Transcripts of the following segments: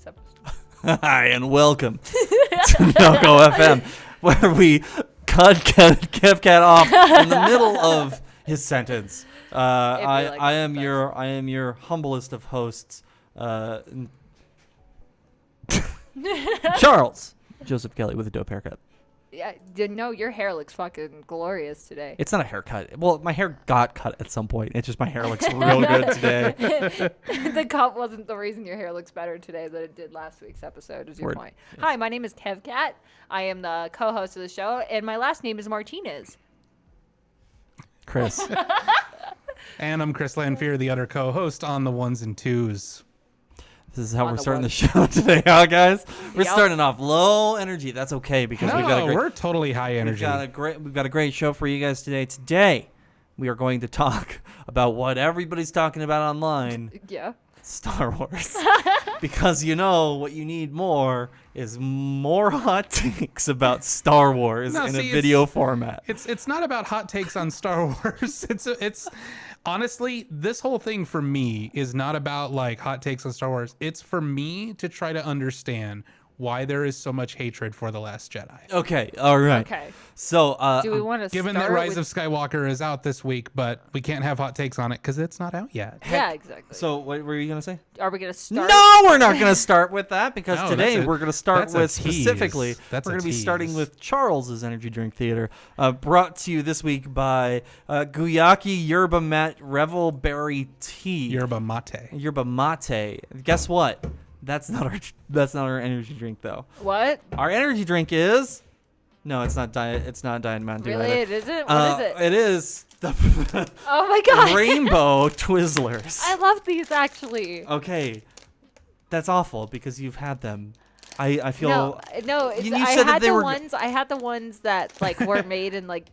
episode. Hi, and welcome to NoCo FM, where we cut KevKat off in the middle of his sentence. I am your humblest of hosts, Charles Joseph Kelly with a dope haircut. Yeah, no, your hair looks fucking glorious today. It's not a haircut. Well, my hair got cut at some point. It's just my hair looks real good today. The cut wasn't the reason your hair looks better today than it did last week's episode, is your point. Yes. Hi, my name is KevKat. I am the co-host of the show, and my last name is Martinez. Chris. And I'm Chris Lanfear, the other co-host on the ones and twos. This is how we're starting the show today, huh, guys? We're Yep. starting off low energy. That's okay because we're totally high energy. We've got a great show for you guys today. Today, we are going to talk about what everybody's talking about online. Yeah. Star Wars. Because you know what you need more is more hot takes about Star Wars a video format. It's not about hot takes on Star Wars. It's honestly, this whole thing for me is not about like hot takes on Star Wars. It's for me to try to understand why there is so much hatred for The Last Jedi. Okay, all right. Okay. So, do we want to given that Rise of Skywalker is out this week, but we can't have hot takes on it because it's not out yet. Yeah, exactly. So, what were you going to say? Are we going to start? No, we're not going to start with that because No, today we're going to start with specifically, we're going to be starting with Charles's Energy Drink Theater, brought to you this week by Guyaki Yerba Mate Revel Berry Tea. Yerba Mate. Yerba Mate. Guess what? That's not our energy drink though. What? Our energy drink is it's not diet. It's not Diet Mountain Dew. Really? Either. It isn't? What is it? It is the Oh my god. Rainbow Twizzlers. I love these actually. Okay, that's awful because you've had them. I feel no. I had the ones that like were made in like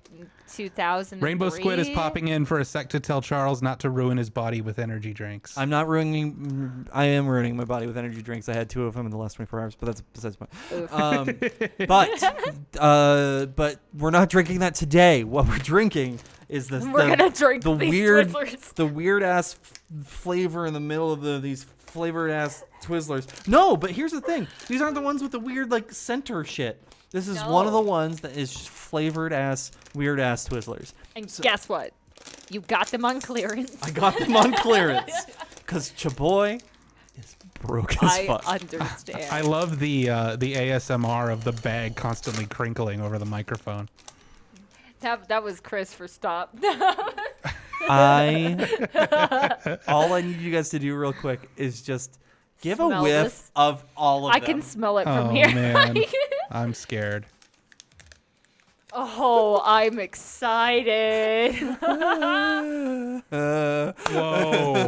2000. Rainbow Squid is popping in for a sec to tell Charles not to ruin his body with energy drinks. I'm not ruining. I am ruining my body with energy drinks. I had 2 of them in the last 24 hours, but that's besides the point. But we're not drinking that today. What we're drinking is the weird ass flavor in the middle of these flavored ass Twizzlers. No, but here's the thing. These aren't the ones with the weird like center shit. This is one of the ones that is flavored ass, weird ass Twizzlers. And guess what? You got them on clearance. I got them on clearance because Chaboy is broke as fuck. I understand. I love the ASMR of the bag constantly crinkling over the microphone. That was Chris for stop. all I need you guys to do real quick is just give a whiff of all of them. I can smell it from here. Man. I'm scared. Oh, I'm excited. Whoa.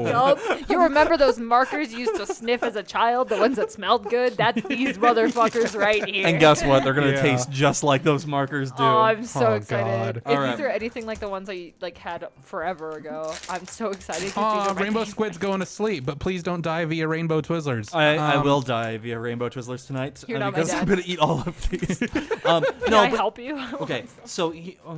Yup. You remember those markers you used to sniff as a child? The ones that smelled good? That's these motherfuckers right here. And guess what? They're going to taste just like those markers do. Oh, I'm so excited. God. If these are anything like the ones I had forever ago, I'm so excited. Rainbow Squid's going to sleep, but please don't die via Rainbow Twizzlers. I will die via Rainbow Twizzlers tonight because I'm going to eat all of these. Can I help you? Okay, so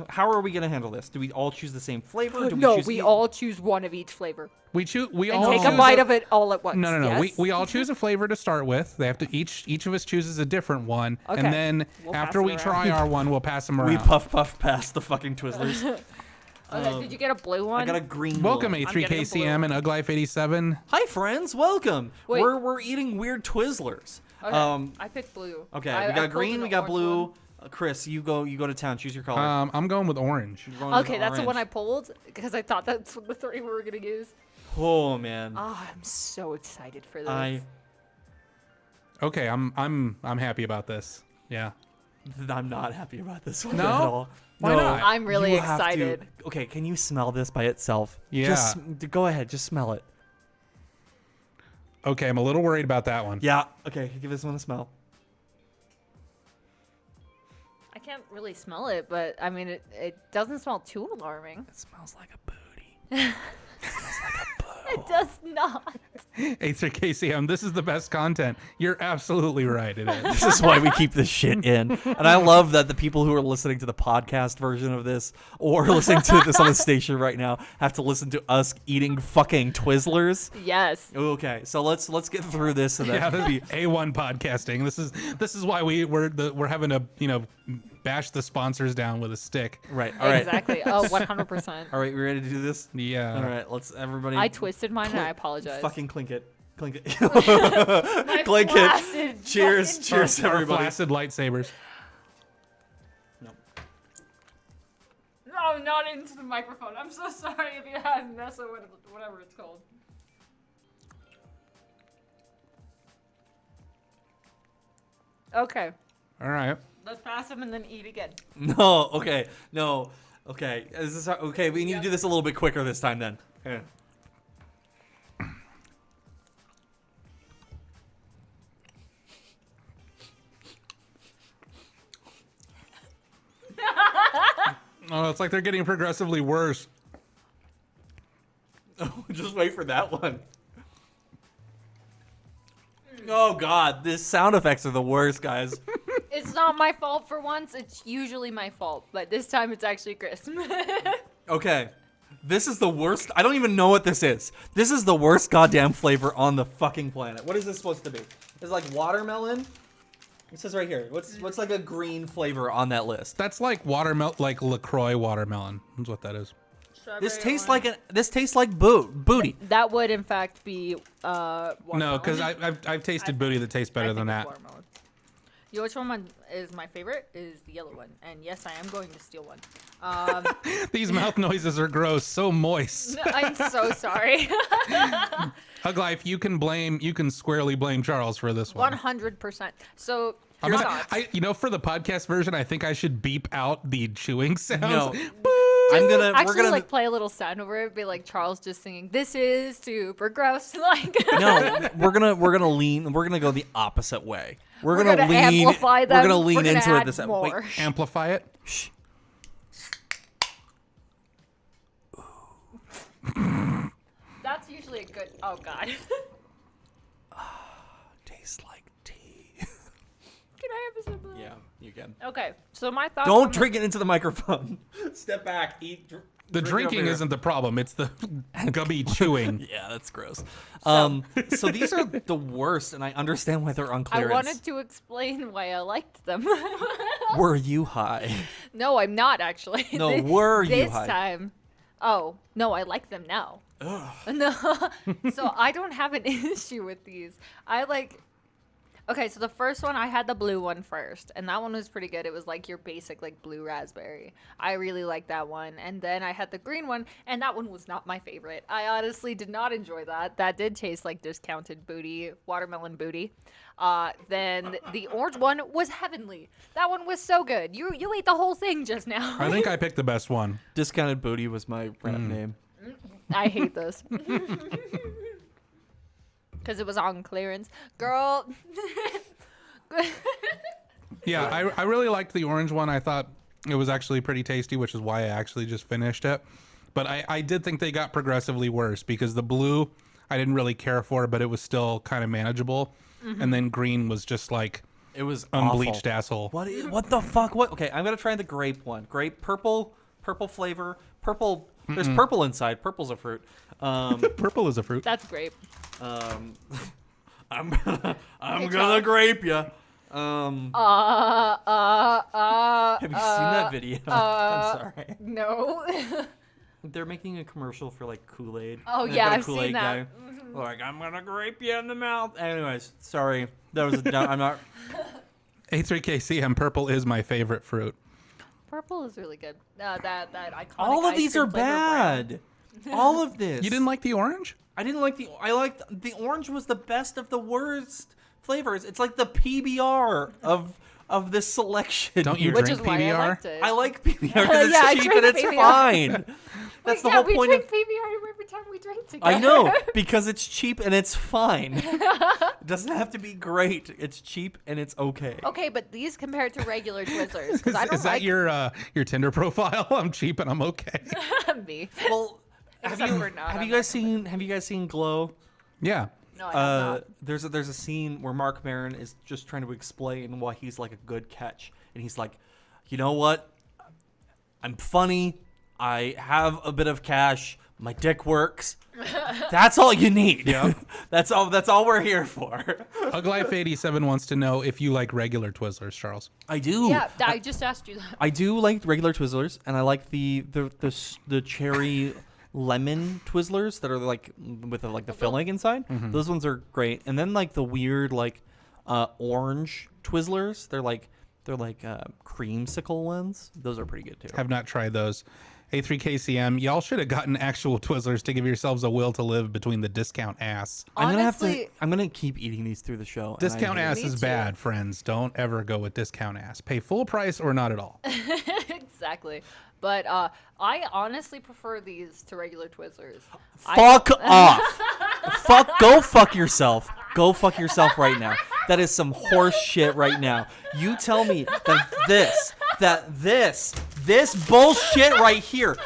how are we going to handle this? Do we all choose the same flavor? We all choose one of each flavor. We all take a bite of it all at once. No. Yes? We all choose a flavor to start with. They have to each of us chooses a different one, okay. And then after we try our one, we'll pass them around. We puff past the fucking Twizzlers. Okay, did you get a blue one? I got a green. Welcome A3KCM and Uglife87. Hi friends, welcome. Wait. We're eating weird Twizzlers. Okay, I picked blue. Okay, we got green, we got blue. Chris, you go to town. Choose your color. I'm going with orange. Okay, that's the one I pulled because I thought that's the 3 we were gonna use. Oh man. Oh, I'm so excited for this. Okay, I'm happy about this. Yeah. I'm not happy about this one no? at all. Why not? I'm really excited. Okay, can you smell this by itself? Yeah. Just go ahead, just smell it. Okay, I'm a little worried about that one. Yeah. Okay, give this one a smell. I can't really smell it, but I mean, it doesn't smell too alarming. It smells like a booty. It smells like a booty. It does not. A3KCM, this is the best content. You're absolutely right. It is. This is why we keep this shit in. And I love that the people who are listening to the podcast version of this or listening to this on the station right now have to listen to us eating fucking Twizzlers. Yes. Okay, so let's get through this. And Yeah, this is A1 podcasting. This is why we're having to bash the sponsors down with a stick. Right. All right. Exactly. Oh, 100%. All right, we ready to do this? Yeah. All right, let's everybody. I twisted mine and I apologize. Fucking clink it. Clink it. My Clink it. flaccid Cheers. fucking- Cheers, Our everybody. flaccid lightsabers. No. No, not into the microphone. I'm so sorry if you had Nessa, whatever it's called. Okay. All right. Let's pass them and then eat again. No. Okay. No. Okay. Is this okay? We need to do this a little bit quicker this time then. Okay. Oh, it's like they're getting progressively worse. Oh, just wait for that one. Oh God, these sound effects are the worst, guys. It's not my fault for once. It's usually my fault, but this time it's actually Chris. Okay. This is the worst. I don't even know what this is. This is the worst goddamn flavor on the fucking planet. What is this supposed to be? It's like watermelon. It says right here. What's like a green flavor on that list? That's like watermelon, like LaCroix watermelon. That's what that is. This tastes like booty. That would in fact be No, watermelon. because I've tasted booty that tastes better than that. Watermelon. You know which one is my favorite? Is the yellow one. And yes, I am going to steal one. These mouth noises are gross, so moist. No, I'm so sorry. Hug Life, you can squarely blame Charles for this one. 100%. So I'm here's not- thoughts. for the podcast version, I think I should beep out the chewing sounds. No. We're Actually, gonna like play a little sound over it, be like Charles just singing, "This is super gross." Like No, we're gonna go the opposite way. We're gonna amplify them. We're gonna lean We're gonna into it add this more. wait, Amplify it. shh. That's usually a good. Oh God. Tastes like tea. Can I have a sip of that? Yeah, you can. Okay, so my thoughts. Don't on drink it into the microphone. Step back. Eat. The drink it drinking over here. isn't the problem. It's the gubby chewing. Yeah, that's gross. So these are the worst, and I understand why they're on I clearance. wanted to explain why I liked them. Were you high? No, I'm not actually. No, were you this high? time? Oh no, I like them now. No, so I don't have an issue with these. I like. Okay, so the first one I had the blue one first, and that one was pretty good. It was like your basic like blue raspberry. I really liked that one, and then I had the green one, and that one was not my favorite. I honestly did not enjoy that. That did taste like discounted booty, watermelon booty. Then the orange one was heavenly. That one was so good. You ate the whole thing just now. I think I picked the best one. Discounted Booty was my rap name. I hate this. Because it was on clearance. Girl. Yeah, I really liked the orange one. I thought it was actually pretty tasty, which is why I actually just finished it. But I did think they got progressively worse because the blue I didn't really care for, but it was still kind of manageable. And then green was just like It was unbleached awful. asshole. What the fuck? What? Okay, I'm gonna try the grape one. Grape, purple flavor. Purple. There's purple inside. Purple's a fruit. Purple is a fruit. That's great. I'm gonna grape ya. Have you seen that video? I'm sorry. No. They're making a commercial for like Kool-Aid. Oh, And they've yeah, got a I've seen Kool-Aid that. guy. Like, I'm gonna grape you in the mouth. Anyways, sorry. That was. I'm not. A3KCM, purple is my favorite fruit. Purple is really good. That iconic. All of ice these cream are flavor brand. bad. All of this. You didn't like the orange? I didn't like I liked the orange was the best of the worst flavors. It's like the PBR of this selection. Don't you here. Which is drink why I PBR? liked it. I like PBR because Yeah, I it's cheap drink and it's PBR. fine. That's the whole we point drink of. PBR every time we drink together. I know because it's cheap and it's fine. It doesn't have to be great. It's cheap and it's okay. Okay, but these compared to regular Twizzlers, because I don't Is that like your Tinder profile? I'm cheap and I'm okay. me. Well, Except for not. Have you guys seen Glow? Yeah. No, I have not. There's a scene where Mark Maron is just trying to explain why he's like a good catch, and he's like, you know what? I'm funny. I have a bit of cash. My dick works. That's all you need. Yeah. That's all we're here for. Uglife87 wants to know if you like regular Twizzlers, Charles. I do. Yeah, I just asked you that. I do like regular Twizzlers, and I like the cherry lemon Twizzlers that are like with the filling inside. Mm-hmm. Those ones are great. And then like the weird like orange Twizzlers. They're like creamsicle ones. Those are pretty good too. Have not tried those. A3KCM, y'all should have gotten actual Twizzlers to give yourselves a will to live between the discount ass. Honestly, I'm gonna keep eating these through the show. and Discount I- ass Me is too. bad, friends. Don't ever go with discount ass. Pay full price or not at all. exactly. But I honestly prefer these to regular Twizzlers. Fuck off. Go fuck yourself. Go fuck yourself right now. That is some horse shit right now. You tell me that this bullshit right here,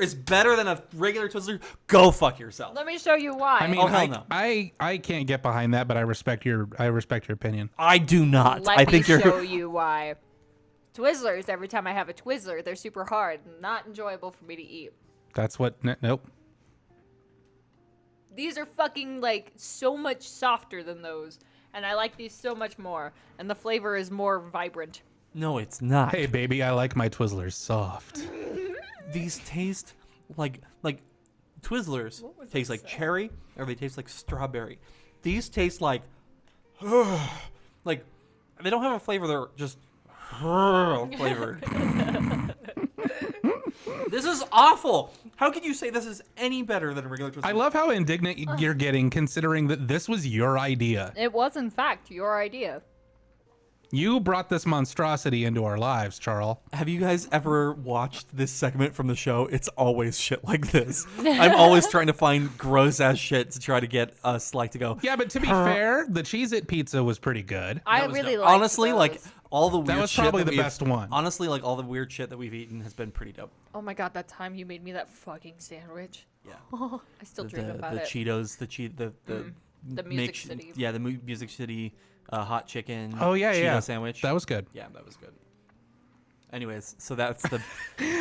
is better than a regular Twizzler. Go fuck yourself. Let me show you why. I mean, Oh, hell no. I can't get behind that, but I respect your opinion. I do not. Let I me think you're. show you why. Twizzlers, every time I have a Twizzler, they're super hard, not enjoyable for me to eat. That's what. Nope. These are fucking like so much softer than those, and I like these so much more, and the flavor is more vibrant. No, it's not. Hey, baby, I like my Twizzlers soft. These taste like Twizzlers taste like cherry, or they taste like strawberry. These taste like like they don't have a flavor. They're just flavored. This is awful. How could you say this is any better than a regular Twizzler? I love how indignant you're getting, considering that this was your idea. It was, in fact, your idea. You brought this monstrosity into our lives, Charles. Have you guys ever watched this segment from the show? It's always shit like this. I'm always trying to find gross ass shit to try to get us like to go. Yeah, but to be fair, the Cheez-It pizza was pretty good. I That was really dope. like honestly like all the weird That was shit probably that the we've- best one. Honestly, like all the weird shit that we've eaten has been pretty dope. Oh my god, that time you made me that fucking sandwich. Yeah. I still dream about the it. Cheetos, The Music City. Yeah, the Music City hot chicken. Oh, yeah, Cheeto yeah. sandwich. That was good. Yeah, that was good. Anyways, so that's the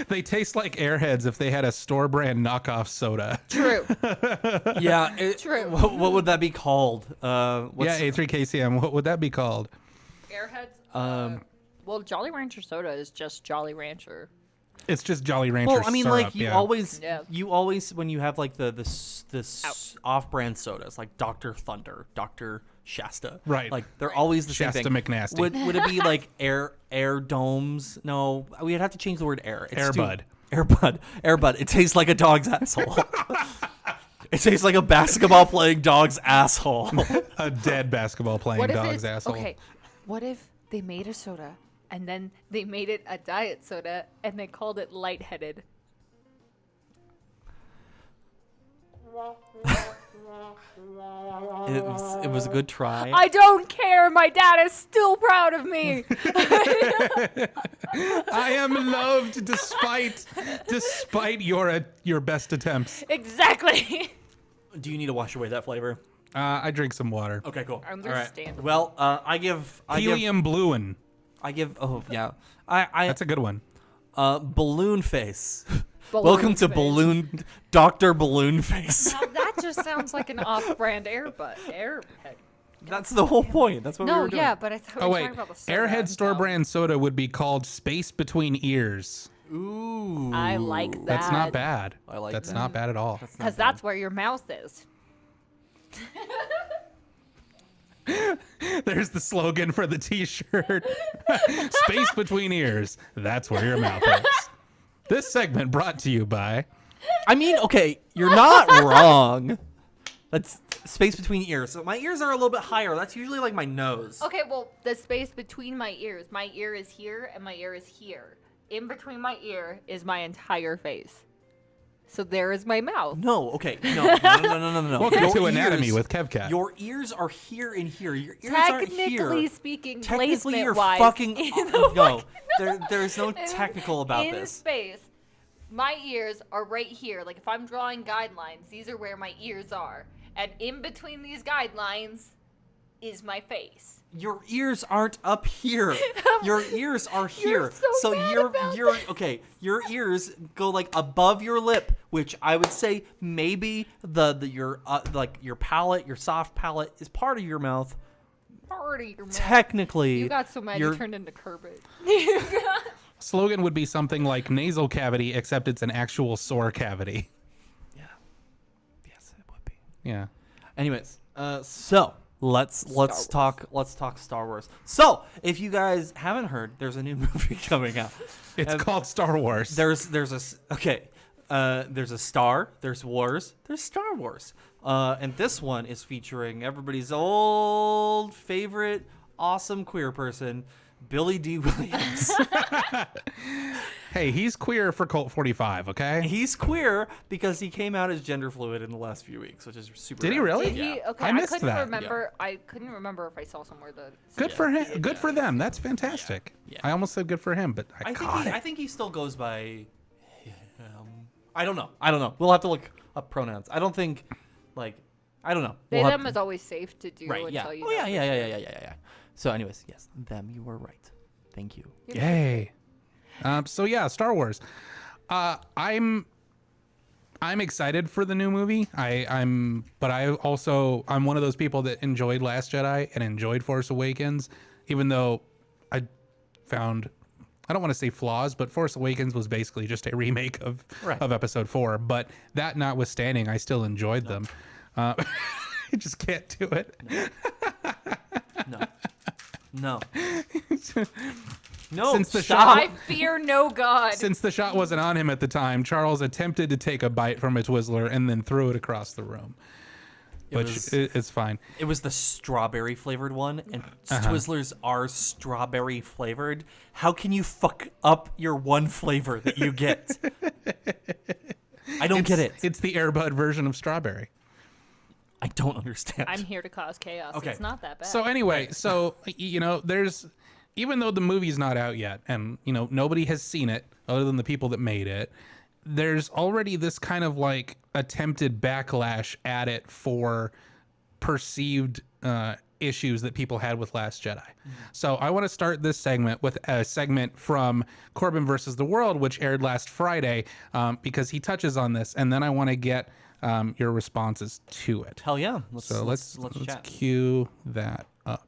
They taste like Airheads if they had a store brand knockoff soda. True. yeah. True. What would that be called? Yeah, A3KCM. What would that be called? Airheads. Well, Jolly Rancher soda is just Jolly Rancher. It's just Jolly Rancher Well, I mean, syrup, like you yeah. always when you have like this off-brand sodas like Dr. Thunder, Dr. Shasta, Right. Like they're always the Shasta same thing. McNasty. Would it be like air domes? No, we'd have to change the word air. It's Airbud. Airbud. It tastes like a dog's asshole. It tastes like a basketball playing dog's asshole. A dead basketball playing dog's it's, asshole. Okay, what if they made a soda and then they made it a diet soda and they called it lightheaded? It was a good try. I don't care. My dad is still proud of me. I am loved despite your best attempts. Exactly. Do you need to wash away that flavor? I drink some water. Okay, cool. Understandable. Well, I give Helium Bluin. oh yeah. I That's a good one. balloon face. Balloon Welcome to face. Dr. Balloon Face. Now that just sounds like an off-brand Airhead. That's the whole point. That's what we No, were doing. yeah, but I thought Oh we were wait, talking about the soda. Airhead store brand soda would be called Space Between Ears. Ooh. I like that. That's not bad. I like That's that. not bad at all. Because that's where your mouth is. There's the slogan for the t-shirt. Space Between Ears. That's where your mouth is. This segment brought to you by... I mean, okay, you're not wrong. That's space between ears. So my ears are a little bit higher. That's usually like my nose. Okay, well, the space between my ears is here and my ear is here. In between my ear is my entire face. So there is my mouth. No, okay, no. Welcome Your to Anatomy ears- with KevKat. Your ears are here and here. Your ears aren't here. Technically speaking, Technically, you're placement-wise, fucking in the no. There's no technical about in this. space, my ears are right here. Like if I'm drawing guidelines, these are where my ears are. And in between these guidelines is my face. Your ears aren't up here. Your ears are here. So mad you're about you're okay. Your ears go like above your lip, which I would say maybe your like your palate, your soft palate is part of your mouth. Part of your mouth. Technically, You got so mad you turned into Kerbit. Slogan would be something like nasal cavity, except it's an actual sore cavity. Yeah. Yes, it would be. Yeah. Anyways, so let's talk Star Wars. So if you guys haven't heard, there's a new movie coming out. It's called Star Wars. There's a Star, there's Wars, there's Star Wars, and this one is featuring everybody's old favorite awesome queer person, Billy D. Williams. Hey, he's queer for Cult 45, okay? He's queer because he came out as gender fluid in the last few weeks, which is super. Did he rad. really? Did he? Okay, I missed couldn't that. remember. I couldn't remember if I saw somewhere that. Good for him. Good for them. That's fantastic. Yeah. I almost said good for him, but I think he still goes by. I don't know. We'll have to look up pronouns. I don't think, like, I don't know. They We'll have them to- is always safe to do right. Yeah. until you. Oh know yeah, for yeah. sure. So, anyways, yes, them. You were right. Thank you. Yay. So yeah, Star Wars. I'm excited for the new movie. I'm one of those people that enjoyed Last Jedi and enjoyed Force Awakens, even though I don't want to say flaws, but Force Awakens was basically just a remake of Episode 4. But that notwithstanding, I still enjoyed them. I just can't do it. No. Since the stop. I fear no God. Since the shot wasn't on him at the time, Charles attempted to take a bite from a Twizzler and then threw it across the room. It's fine. It was the strawberry flavored one, and Twizzlers are strawberry flavored. How can you fuck up your one flavor that you get? I don't get it. It's the Airbud version of strawberry. I don't understand. I'm here to cause chaos. Okay. It's not that bad. So anyway, there's, even though the movie's not out yet and, nobody has seen it other than the people that made it, there's already this kind of like attempted backlash at it for perceived issues that people had with Last Jedi. So I want to start this segment with a segment from Corbin versus the World, which aired last Friday, because he touches on this, and then I want to get your responses to it. Hell yeah. Let's chat. cue that up.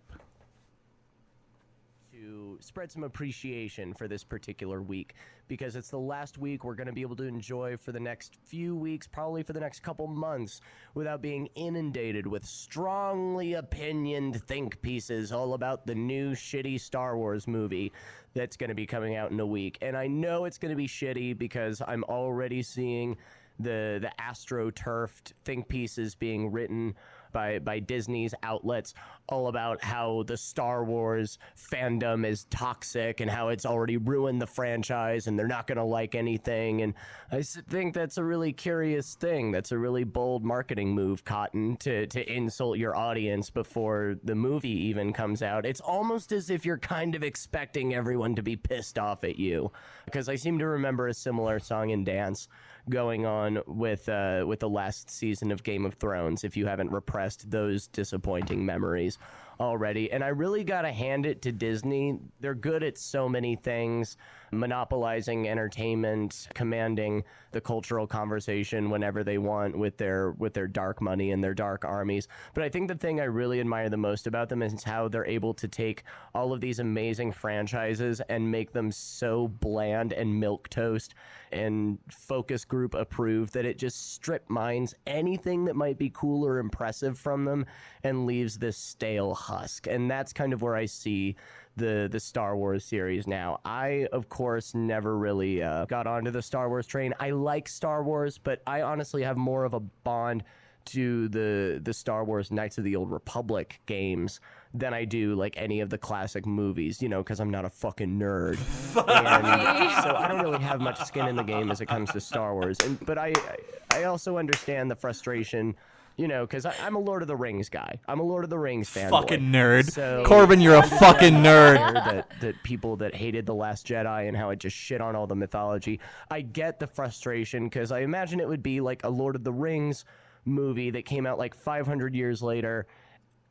To spread some appreciation for this particular week, because it's the last week we're going to be able to enjoy for the next few weeks, probably for the next couple months, without being inundated with strongly opinioned think pieces all about the new shitty Star Wars movie that's going to be coming out in a week. And I know it's going to be shitty because I'm already seeing the astroturfed think pieces being written by Disney's outlets all about how the Star Wars fandom is toxic and how it's already ruined the franchise and they're not going to like anything. And I think that's a really curious thing. That's a really bold marketing move, Cotton, to insult your audience before the movie even comes out. It's almost as if you're kind of expecting everyone to be pissed off at you, because I seem to remember a similar song and dance going on with the last season of Game of Thrones, if you haven't repressed those disappointing memories already. And I really gotta hand it to Disney. They're good at so many things, monopolizing entertainment, commanding the cultural conversation whenever they want with their dark money and their dark armies. But I think the thing I really admire the most about them is how they're able to take all of these amazing franchises and make them so bland and milquetoast and focus group approved that it just strip mines anything that might be cool or impressive from them and leaves this stale husk. And that's kind of where I see the Star Wars series now. I, of course, never really got onto the Star Wars train. I like Star Wars, but I honestly have more of a bond to the Star Wars Knights of the Old Republic games than I do like any of the classic movies, because I'm not a fucking nerd. And so I don't really have much skin in the game as it comes to Star Wars. But I also understand the frustration You know, because I'm a Lord of the Rings guy. I'm a Lord of the Rings fan. Fucking nerd. So Corbin, you're a fucking nerd. that people that hated The Last Jedi and how it just shit on all the mythology. I get the frustration because I imagine it would be like a Lord of the Rings movie that came out like 500 years later.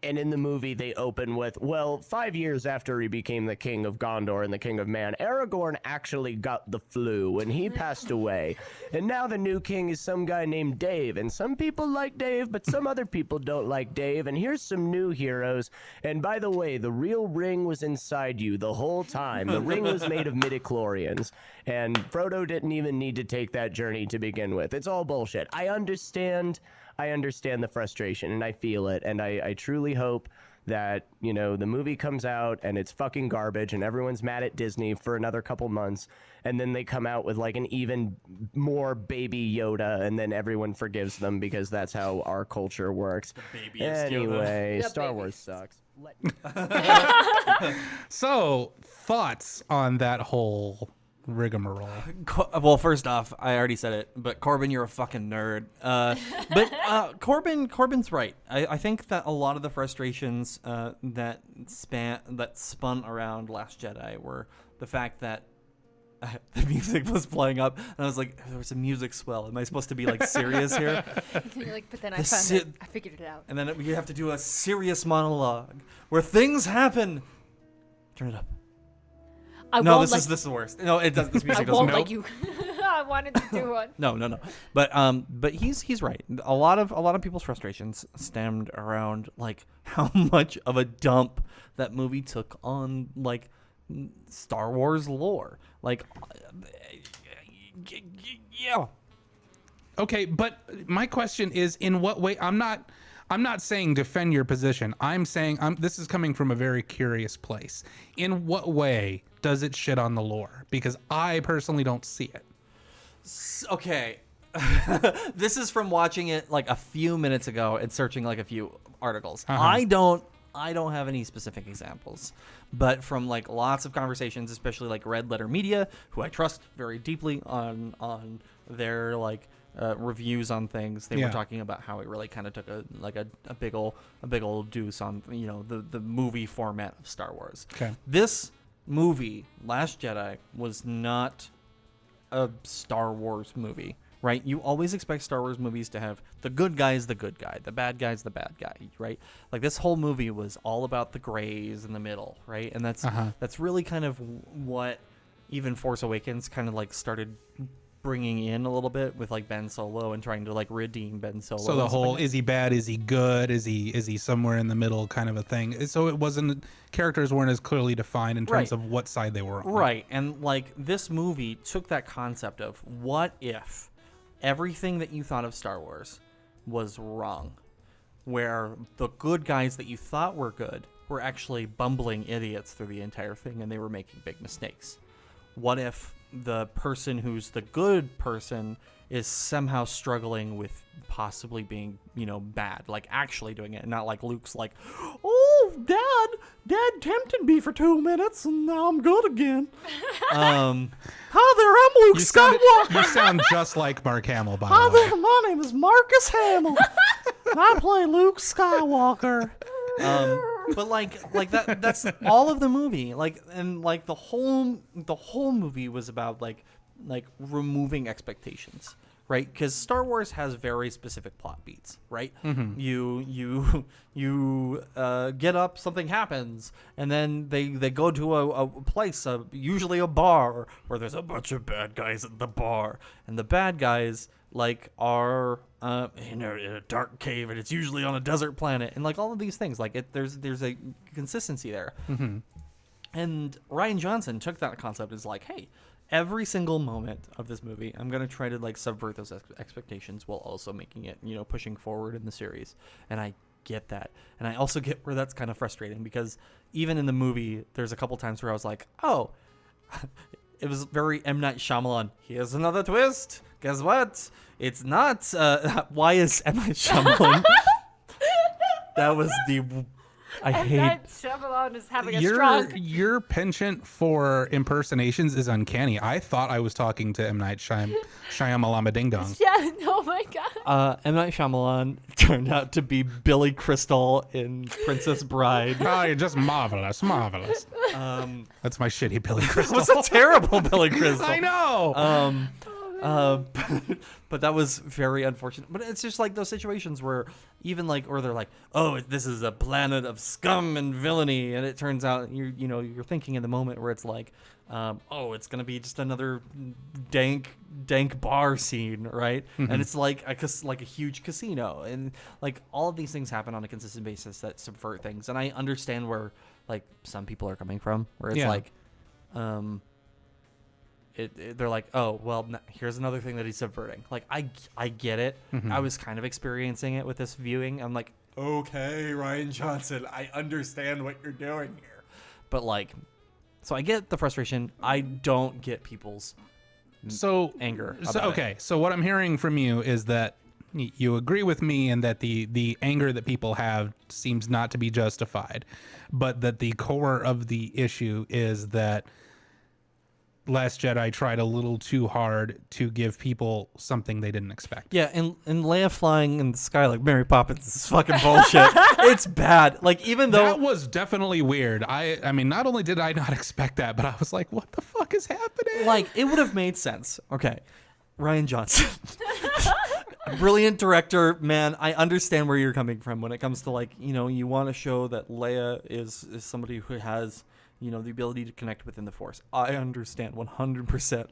And in the movie, they open with, well, 5 years after he became the king of Gondor and the king of Man, Aragorn actually got the flu and he passed away. And now the new king is some guy named Dave. And some people like Dave, but some other people don't like Dave. And here's some new heroes. And by the way, the real ring was inside you the whole time. The ring was made of midichlorians. And Frodo didn't even need to take that journey to begin with. It's all bullshit. I understand the frustration and I feel it, and I truly hope that, you know, the movie comes out and it's fucking garbage and everyone's mad at Disney for another couple months, and then they come out with like an even more baby Yoda, and then everyone forgives them because that's how our culture works. Anyway, Star Wars sucks. So, thoughts on that whole rigmarole? Well, first off, I already said it, but Corbin, you're a fucking nerd. But Corbin's right. I think that a lot of the frustrations that spun around Last Jedi were the fact that the music was playing up, and I was like, there was a music swell. Am I supposed to be like serious here? You're like, but then I figured it out. And then we have to do a serious monologue where things happen. Turn it up. This is the worst. No, it does. This music I won't like you. I wanted to do one. No. But he's right. A lot of people's frustrations stemmed around like how much of a dump that movie took on like Star Wars lore. Like, yeah. Okay, but my question is, in what way? I'm not saying defend your position. I'm saying this is coming from a very curious place. In what way does it shit on the lore? Because I personally don't see it. Okay. This is from watching it like a few minutes ago and searching like a few articles. I don't have any specific examples, but from like lots of conversations, especially like Red Letter Media, who I trust very deeply on their like reviews on things, they were talking about how it really kind of took a big old deuce on, you know, the movie format of Star Wars. Okay. This movie, Last Jedi, was not a Star Wars movie, right? You always expect Star Wars movies to have the good guy's the good guy, the bad guy's the bad guy, right? Like this whole movie was all about the grays in the middle, right? And that's really kind of what even Force Awakens kind of like started bringing in a little bit with like Ben Solo and trying to like redeem Ben Solo. So the whole is he bad, is he good, is he somewhere in the middle kind of a thing. So it wasn't, characters weren't as clearly defined in terms of what side they were on. Right. And like this movie took that concept of what if everything that you thought of Star Wars was wrong, where the good guys that you thought were good were actually bumbling idiots through the entire thing and they were making big mistakes. What if the person who's the good person is somehow struggling with possibly being, you know, bad, like actually doing it, and not like Luke's like, oh, Dad tempted me for 2 minutes and now I'm good again. Hi there, I'm Luke Skywalker. You sound just like Mark Hamill, by Hi the way. there, my name is Marcus Hamill. And I play Luke Skywalker. But like that's all of the movie. Like, and like the whole movie was about like removing expectations, right? Because Star Wars has very specific plot beats, right? Mm-hmm. You get up, something happens, and then they go to a place, usually a bar, where there's a bunch of bad guys at the bar, and the bad guys like are in a dark cave, and it's usually on a desert planet, and like all of these things, like there's a consistency there. Mm-hmm. And Rian Johnson took that concept as like, hey, every single moment of this movie, I'm gonna try to like subvert those expectations while also making it, you know, pushing forward in the series. And I get that, and I also get where that's kind of frustrating, because even in the movie, there's a couple times where I was like, oh. It was very M. Night Shyamalan. Here's another twist. Guess what? It's not. Why is M. Night Shyamalan? That was the I And hate. then Shyamalan is having a stroke. Your penchant for impersonations is uncanny. I thought I was talking to M. Night Shyamalan Ding Dong. Yeah, oh my god. M. Night Shyamalan turned out to be Billy Crystal in Princess Bride. Oh, you're just marvelous, marvelous. That's my shitty Billy Crystal. It was a terrible Billy Crystal. I know. But that was very unfortunate. But it's just like those situations where even like, or they're like, oh, this is a planet of scum and villainy, and it turns out you're thinking in the moment where it's like, oh, it's gonna be just another dank bar scene, right? Mm-hmm. And it's like a huge casino, and like all of these things happen on a consistent basis that subvert things. And I understand where like some people are coming from, where it's like, they're like, oh, well, here's another thing that he's subverting. Like, I get it. Mm-hmm. I was kind of experiencing it with this viewing. I'm like, okay, Rian Johnson, I understand what you're doing here. But like, so I get the frustration. I don't get people's anger about it. So what I'm hearing from you is that you agree with me and that the anger that people have seems not to be justified, but that the core of the issue is that Last Jedi tried a little too hard to give people something they didn't expect. Yeah, and Leia flying in the sky like Mary Poppins is fucking bullshit. It's bad. Like, even though that was definitely weird. I mean, not only did I not expect that, but I was like, what the fuck is happening? like, it would have made sense. Okay, Rian Johnson. Brilliant director, man. I understand where you're coming from when it comes to like, you want to show that Leia is somebody who has, the ability to connect within the Force. I understand 100%.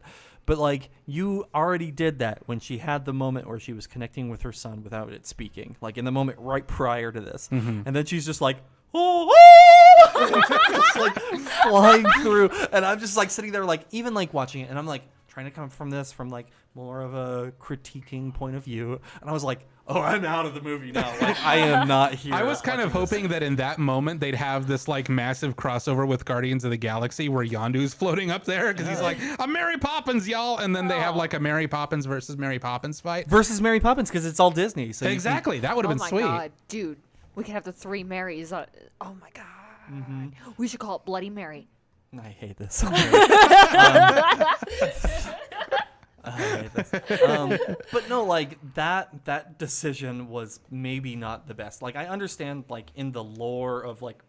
But like, you already did that when she had the moment where she was connecting with her son without it speaking, like in the moment right prior to this. And then she's just like, just like flying through. And I'm just like sitting there, like, even like watching it, and I'm like trying to come from this from like more of a critiquing point of view. And I was like, oh, I'm out of the movie now. Like, I am not here. I was kind of hoping that in that moment they'd have this like massive crossover with Guardians of the Galaxy where Yondu's floating up there because he's like, I'm Mary Poppins, y'all. And then they have like a Mary Poppins versus Mary Poppins fight. Versus Mary Poppins, because it's all Disney. So Exactly. That would have been my sweet. god, dude. We could have the three Marys. Oh my god. We should call it Bloody Mary. I hate this. I hate this. But no, like that decision was maybe not the best. Like, I understand, like, in the lore of like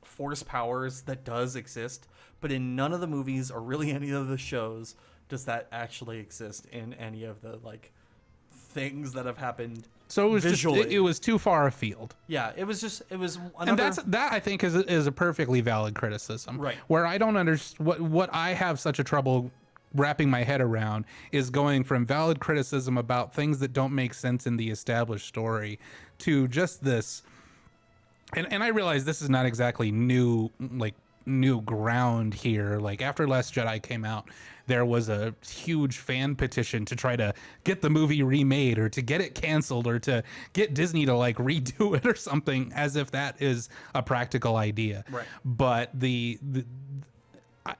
Force powers that does exist, but in none of the movies or really any of the shows does that actually exist in any of the like things that have happened. So it was visually. just it was too far afield. Yeah, it was another. And that I think is a perfectly valid criticism. Right. Where I don't understand what I have such a trouble wrapping my head around is going from valid criticism about things that don't make sense in the established story to just this. And I realize this is not exactly new ground here. Like, after Last Jedi came out, there was a huge fan petition to try to get the movie remade or to get it canceled or to get Disney to like redo it or something, as if that is a practical idea. Right. But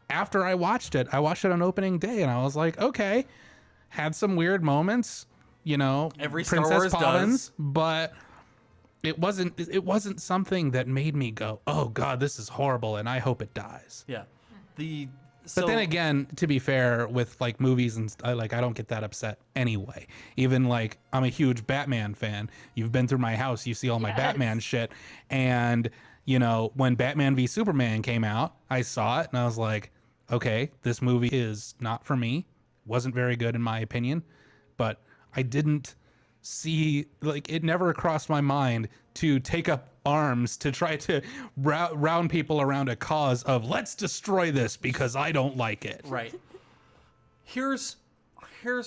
after I watched it on opening day, and I was like, okay, had some weird moments, Every Star Princess Wars Poppins, does. but it wasn't something that made me go, oh god, this is horrible and I hope it dies. Yeah. But then again, to be fair, with like movies and I don't get that upset anyway. Even like, I'm a huge Batman fan. You've been through my house, you see all my Batman shit. And when Batman v Superman came out, I saw it and I was like, okay, this movie is not for me. Wasn't very good in my opinion, but I didn't see, like, it never crossed my mind to take up arms to try to round people around a cause of let's destroy this because I don't like it. Right. Here's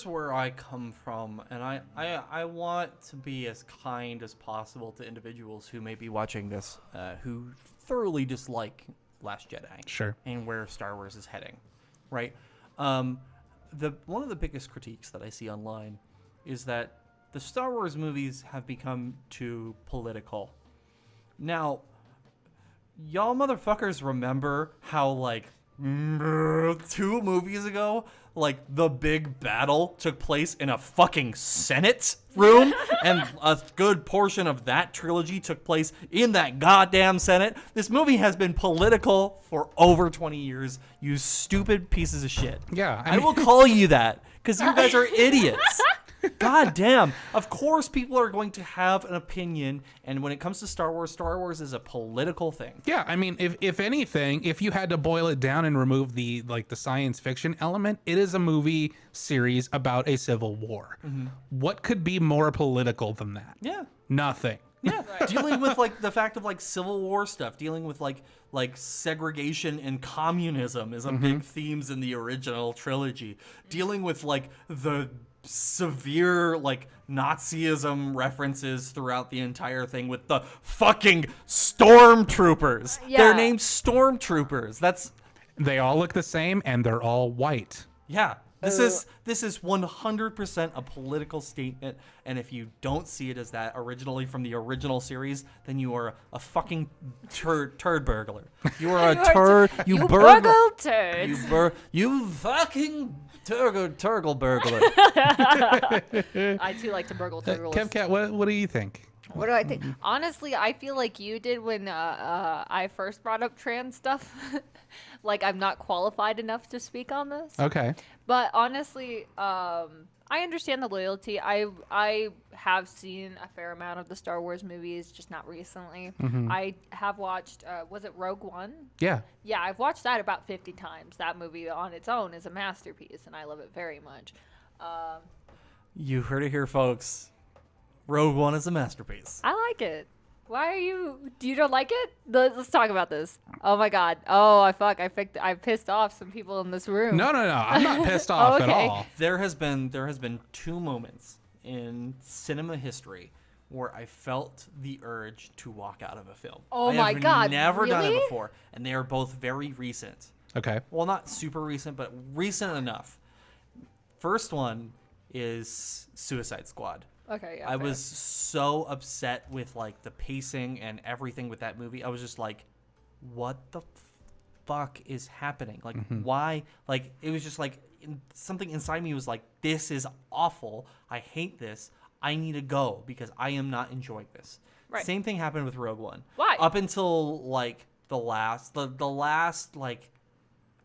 where I come from, and I want to be as kind as possible to individuals who may be watching this, who thoroughly dislike Last Jedi. Sure. And where Star Wars is heading, right? One of the biggest critiques that I see online is that the Star Wars movies have become too political. Now, y'all motherfuckers remember how, like, 2 movies ago, like the big battle took place in a fucking Senate room, and a good portion of that trilogy took place in that goddamn Senate. This movie has been political for over 20 years, you stupid pieces of shit. Yeah, I will call you that because you guys are idiots. God damn. Of course people are going to have an opinion, and when it comes to Star Wars is a political thing. Yeah, I mean, if anything, if you had to boil it down and remove the science fiction element, it is a movie series about a civil war. What could be more political than that? Yeah. Nothing. Yeah, dealing with like the fact of like Civil War stuff, dealing with like segregation and communism is a big themes in the original trilogy. Dealing with like the severe like Nazism references throughout the entire thing with the fucking stormtroopers. Yeah. They're named stormtroopers. They all look the same and they're all white. Yeah. This is 100% a political statement, and if you don't see it as that originally from the original series, then you are a fucking turd burglar. You are a turd. You burgle turds. You fucking turgle burglar. I too like to burgle turtles. KevKat, what do you think? What do I think? Honestly, I feel like you did when I first brought up trans stuff. Like, I'm not qualified enough to speak on this. Okay. But honestly, I understand the loyalty. I have seen a fair amount of the Star Wars movies, just not recently. I have watched, was it Rogue One? Yeah. Yeah, I've watched that about 50 times. That movie on its own is a masterpiece, and I love it very much. You heard it here, folks. Rogue One is a masterpiece. I like it. Why are you? You don't like it? Let's talk about this. Oh my god. Oh, I pissed off some people in this room. No. I'm not pissed off at Okay. all. There has been 2 moments in cinema history where I felt the urge to walk out of a film. Oh I my have God, never done it really? before, and they are both very recent. Okay. Well, not super recent, but recent enough. First one is Suicide Squad. Okay. Yeah, I fair. was so upset with like the pacing and everything with that movie. I was just like, what the fuck is happening? Like, why? Like, it was just like something inside me was like, this is awful. I hate this. I need to go because I am not enjoying this. Right. Same thing happened with Rogue One. Why? Up until like the last like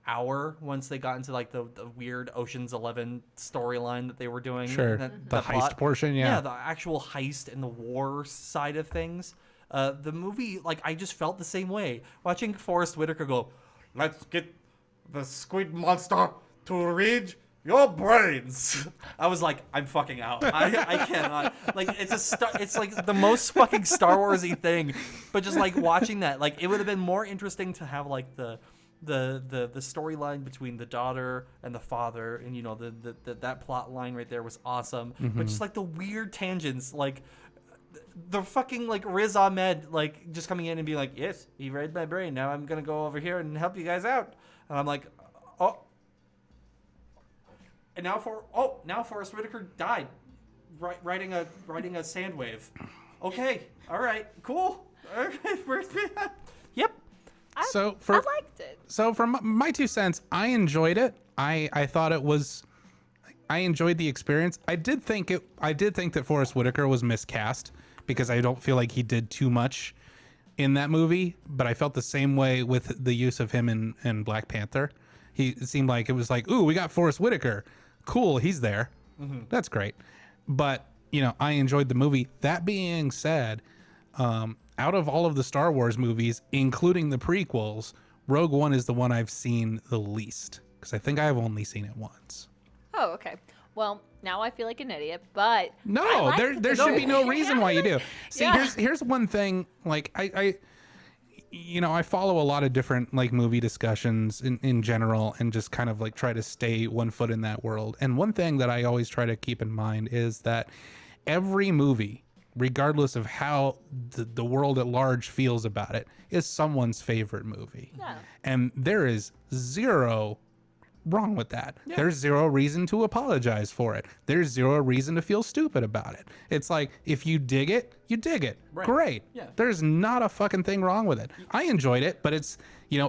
hour, once they got into like the weird Ocean's 11 storyline that they were doing. Sure. The The heist plot. portion, yeah. The actual heist and the war side of things. The movie, like, I just felt the same way. Watching Forrest Whitaker go, let's get the squid monster to read your brains. I was like, I'm fucking out. I cannot. Like, it's like the most fucking Star Wars-y thing. But just like watching that, like, it would have been more interesting to have like the storyline between the daughter and the father, and you know that plot line right there was awesome. But just like the weird tangents, like the fucking like Riz Ahmed like just coming in and being like, yes, he read my brain, now I'm gonna go over here and help you guys out, and I'm like, oh, and now Forrest Whitaker died riding a sand wave. Okay, all right, cool. Yep. I liked it. So from my 2 cents, I enjoyed it. I thought it was. I enjoyed the experience. I did think that Forrest Whitaker was miscast because I don't feel like he did too much in that movie. But I felt the same way with the use of him in Black Panther. It seemed like it was like, ooh, we got Forrest Whitaker. Cool, he's there. That's great. But you know, I enjoyed the movie. That being said, out of all of the Star Wars movies, including the prequels, Rogue One is the one I've seen the least because I think I've only seen it once. Oh, okay. Well, now I feel like an idiot, but No, I liked there the should be no movie. reason why you do. See, Yeah. here's one thing. Like I follow a lot of different like movie discussions in general, and just kind of like try to stay one foot in that world. And one thing that I always try to keep in mind is that every movie, regardless of how the world at large feels about it, is someone's favorite movie. Yeah. And there is zero wrong with that. There's zero reason to apologize for it. There's zero reason to feel stupid about it. It's like, if you dig it, you dig it. Right. Great. Yeah. There's not a fucking thing wrong with it. I enjoyed it, but it's,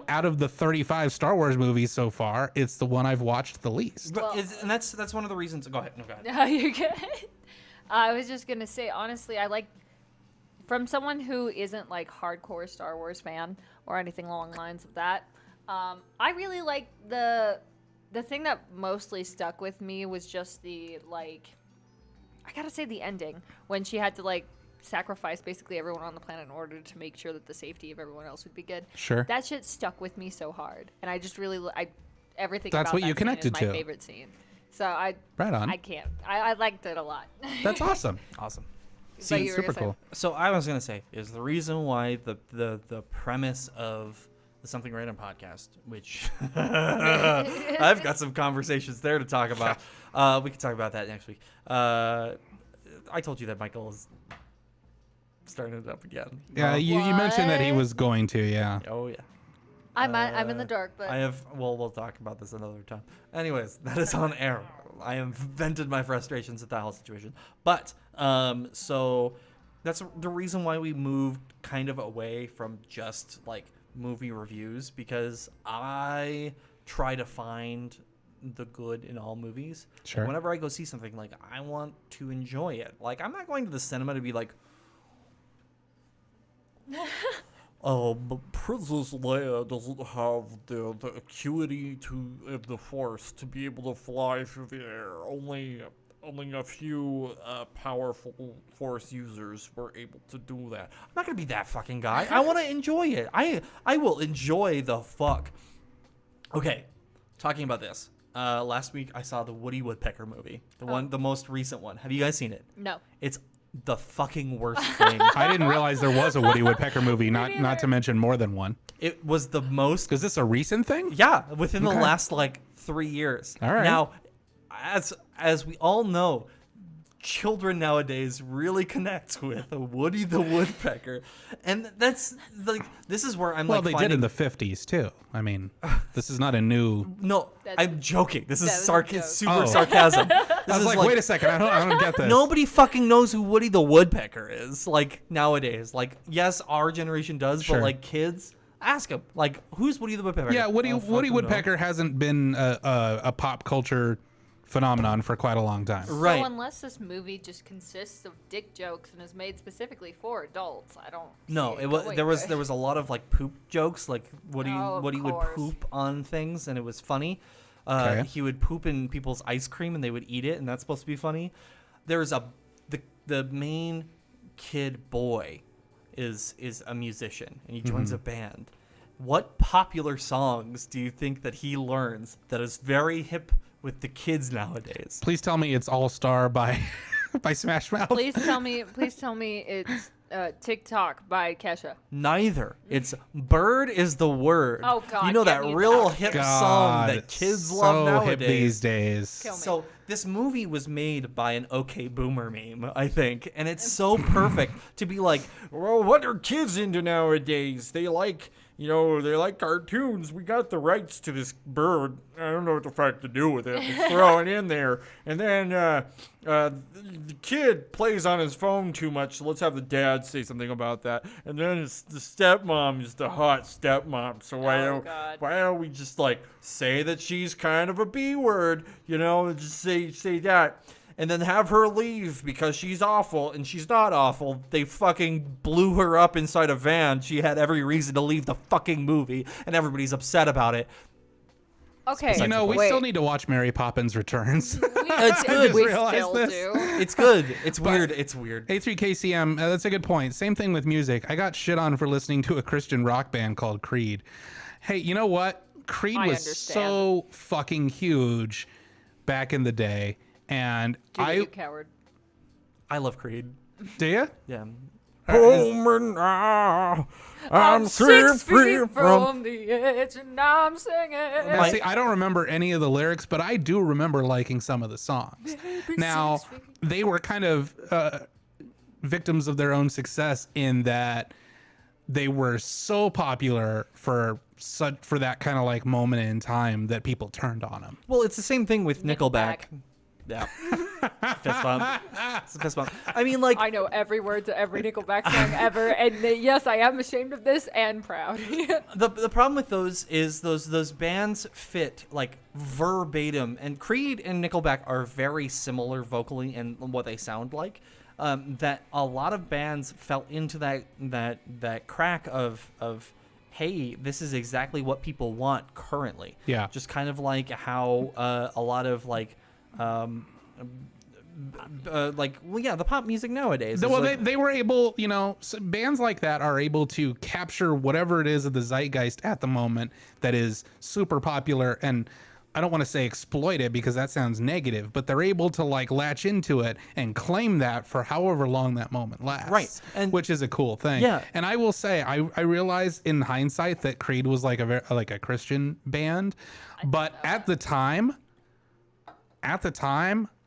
out of the 35 Star Wars movies so far, it's the one I've watched the least. But and that's one of the reasons. Go ahead. No, go ahead. No, you're good. I was just gonna say, honestly, I like, from someone who isn't like hardcore Star Wars fan or anything along the lines of that, I really like the thing that mostly stuck with me was just the, like, I gotta say the ending when she had to like sacrifice basically everyone on the planet in order to make sure that the safety of everyone else would be good. Sure. That shit stuck with me so hard, and I just really everything. That's about what that you connected scene is to. my favorite scene. So I can't. I liked it a lot. That's awesome. Awesome. But you were Super gonna say- cool. So I was gonna say is the reason why the premise of the Something Random podcast, which I've got some conversations there to talk about. We can talk about that next week. I told you that Michael is starting it up again. Yeah, you mentioned that he What? was going to, yeah. Oh yeah. I'm in the dark, but I have. Well, we'll talk about this another time. Anyways, that is on air. I have vented my frustrations at that whole situation. But so that's the reason why we moved kind of away from just like movie reviews, because I try to find the good in all movies. Sure. Whenever I go see something, like, I want to enjoy it. Like, I'm not going to the cinema to be like, but Princess Leia doesn't have the acuity of the Force to be able to fly through the air. Only a few powerful Force users were able to do that. I'm not gonna be that fucking guy. I want to enjoy it. I will enjoy the fuck. Okay, talking about this. Last week I saw the Woody Woodpecker movie, the most recent one. Have you guys seen it? no. It's the fucking worst thing. I didn't realize there was a Woody Woodpecker movie, not to mention more than one. It was the most. Is this a recent thing? Yeah, within the Okay. last like 3 years. All right. Now, as we all know, children nowadays really connect with Woody the Woodpecker, and that's like, this is where I'm Well, like they finding, did in the 50s too. I mean, this is not a new. No, That's- I'm joking. This is that was a joke. super Oh. sarcasm. This I was is like, wait a second, I don't get this. Nobody fucking knows who Woody the Woodpecker is, like, nowadays. Like, yes, our generation does, Sure. but like kids, ask them, like, who's Woody the Woodpecker? Yeah, Woody Oh, fucking no. Woodpecker hasn't been a pop culture phenomenon for quite a long time. Right. So unless this movie just consists of dick jokes and is made specifically for adults, I don't. No, see it was going there was good. there was a lot of like poop jokes, like Woody of would course. poop on things, and it was funny. Okay. He would poop in people's ice cream, and they would eat it, and that's supposed to be funny. There's the main kid boy is a musician, and he joins a band. What popular songs do you think that he learns that is very hip with the kids nowadays? Please tell me it's All Star by by Smash Mouth. Please tell me it's TikTok by Kesha. Neither. It's "Bird is the Word." Oh, God, you know get that me real that. hip God, song that kids so love nowadays. hip these days. Kill me. So this movie was made by an OK Boomer meme, I think, and it's so perfect to be like, well, what are kids into nowadays? They like cartoons. We got the rights to this bird. I don't know what the fuck to do with it. Let's throw it in there. And then the kid plays on his phone too much, so let's have the dad say something about that. And then it's the stepmom is the hot stepmom. So why don't we just like say that she's kind of a B word, just say that. And then have her leave because she's awful, and she's not awful. They fucking blew her up inside a van. She had every reason to leave the fucking movie, and everybody's upset about it. Okay. We wait. still need to watch Mary Poppins Returns. It's good. We realized still this. do. It's good. It's weird. It's weird. A3KCM, that's a good point. Same thing with music. I got shit on for listening to a Christian rock band called Creed. Hey, you know what? Creed I was understand. so fucking huge back in the day. And You coward. I love Creed. do you? Yeah. I'm 6 feet from the edge and I'm singing. Now, see, I don't remember any of the lyrics, but I do remember liking some of the songs. Now, 6 feet. they were kind of victims of their own success in that they were so popular for for that kind of like moment in time that people turned on him. Well, it's the same thing with Nickelback. Nickelback. Yeah. Fist bump. It's a fist bump. I mean, like, I know every word to every Nickelback song ever, and yes, I am ashamed of this and proud. the problem with those is those bands fit like verbatim, and Creed and Nickelback are very similar vocally and what they sound like. That a lot of bands fell into that crack of hey, this is exactly what people want currently. Yeah. Just kind of like how a lot of like the pop music nowadays. Well, like, they were able, bands like that are able to capture whatever it is of the zeitgeist at the moment that is super popular, and I don't want to say exploit it because that sounds negative, but they're able to like latch into it and claim that for however long that moment lasts. Right. And which is a cool thing. Yeah. And I will say, I realize in hindsight that Creed was like a Christian band, but at the time,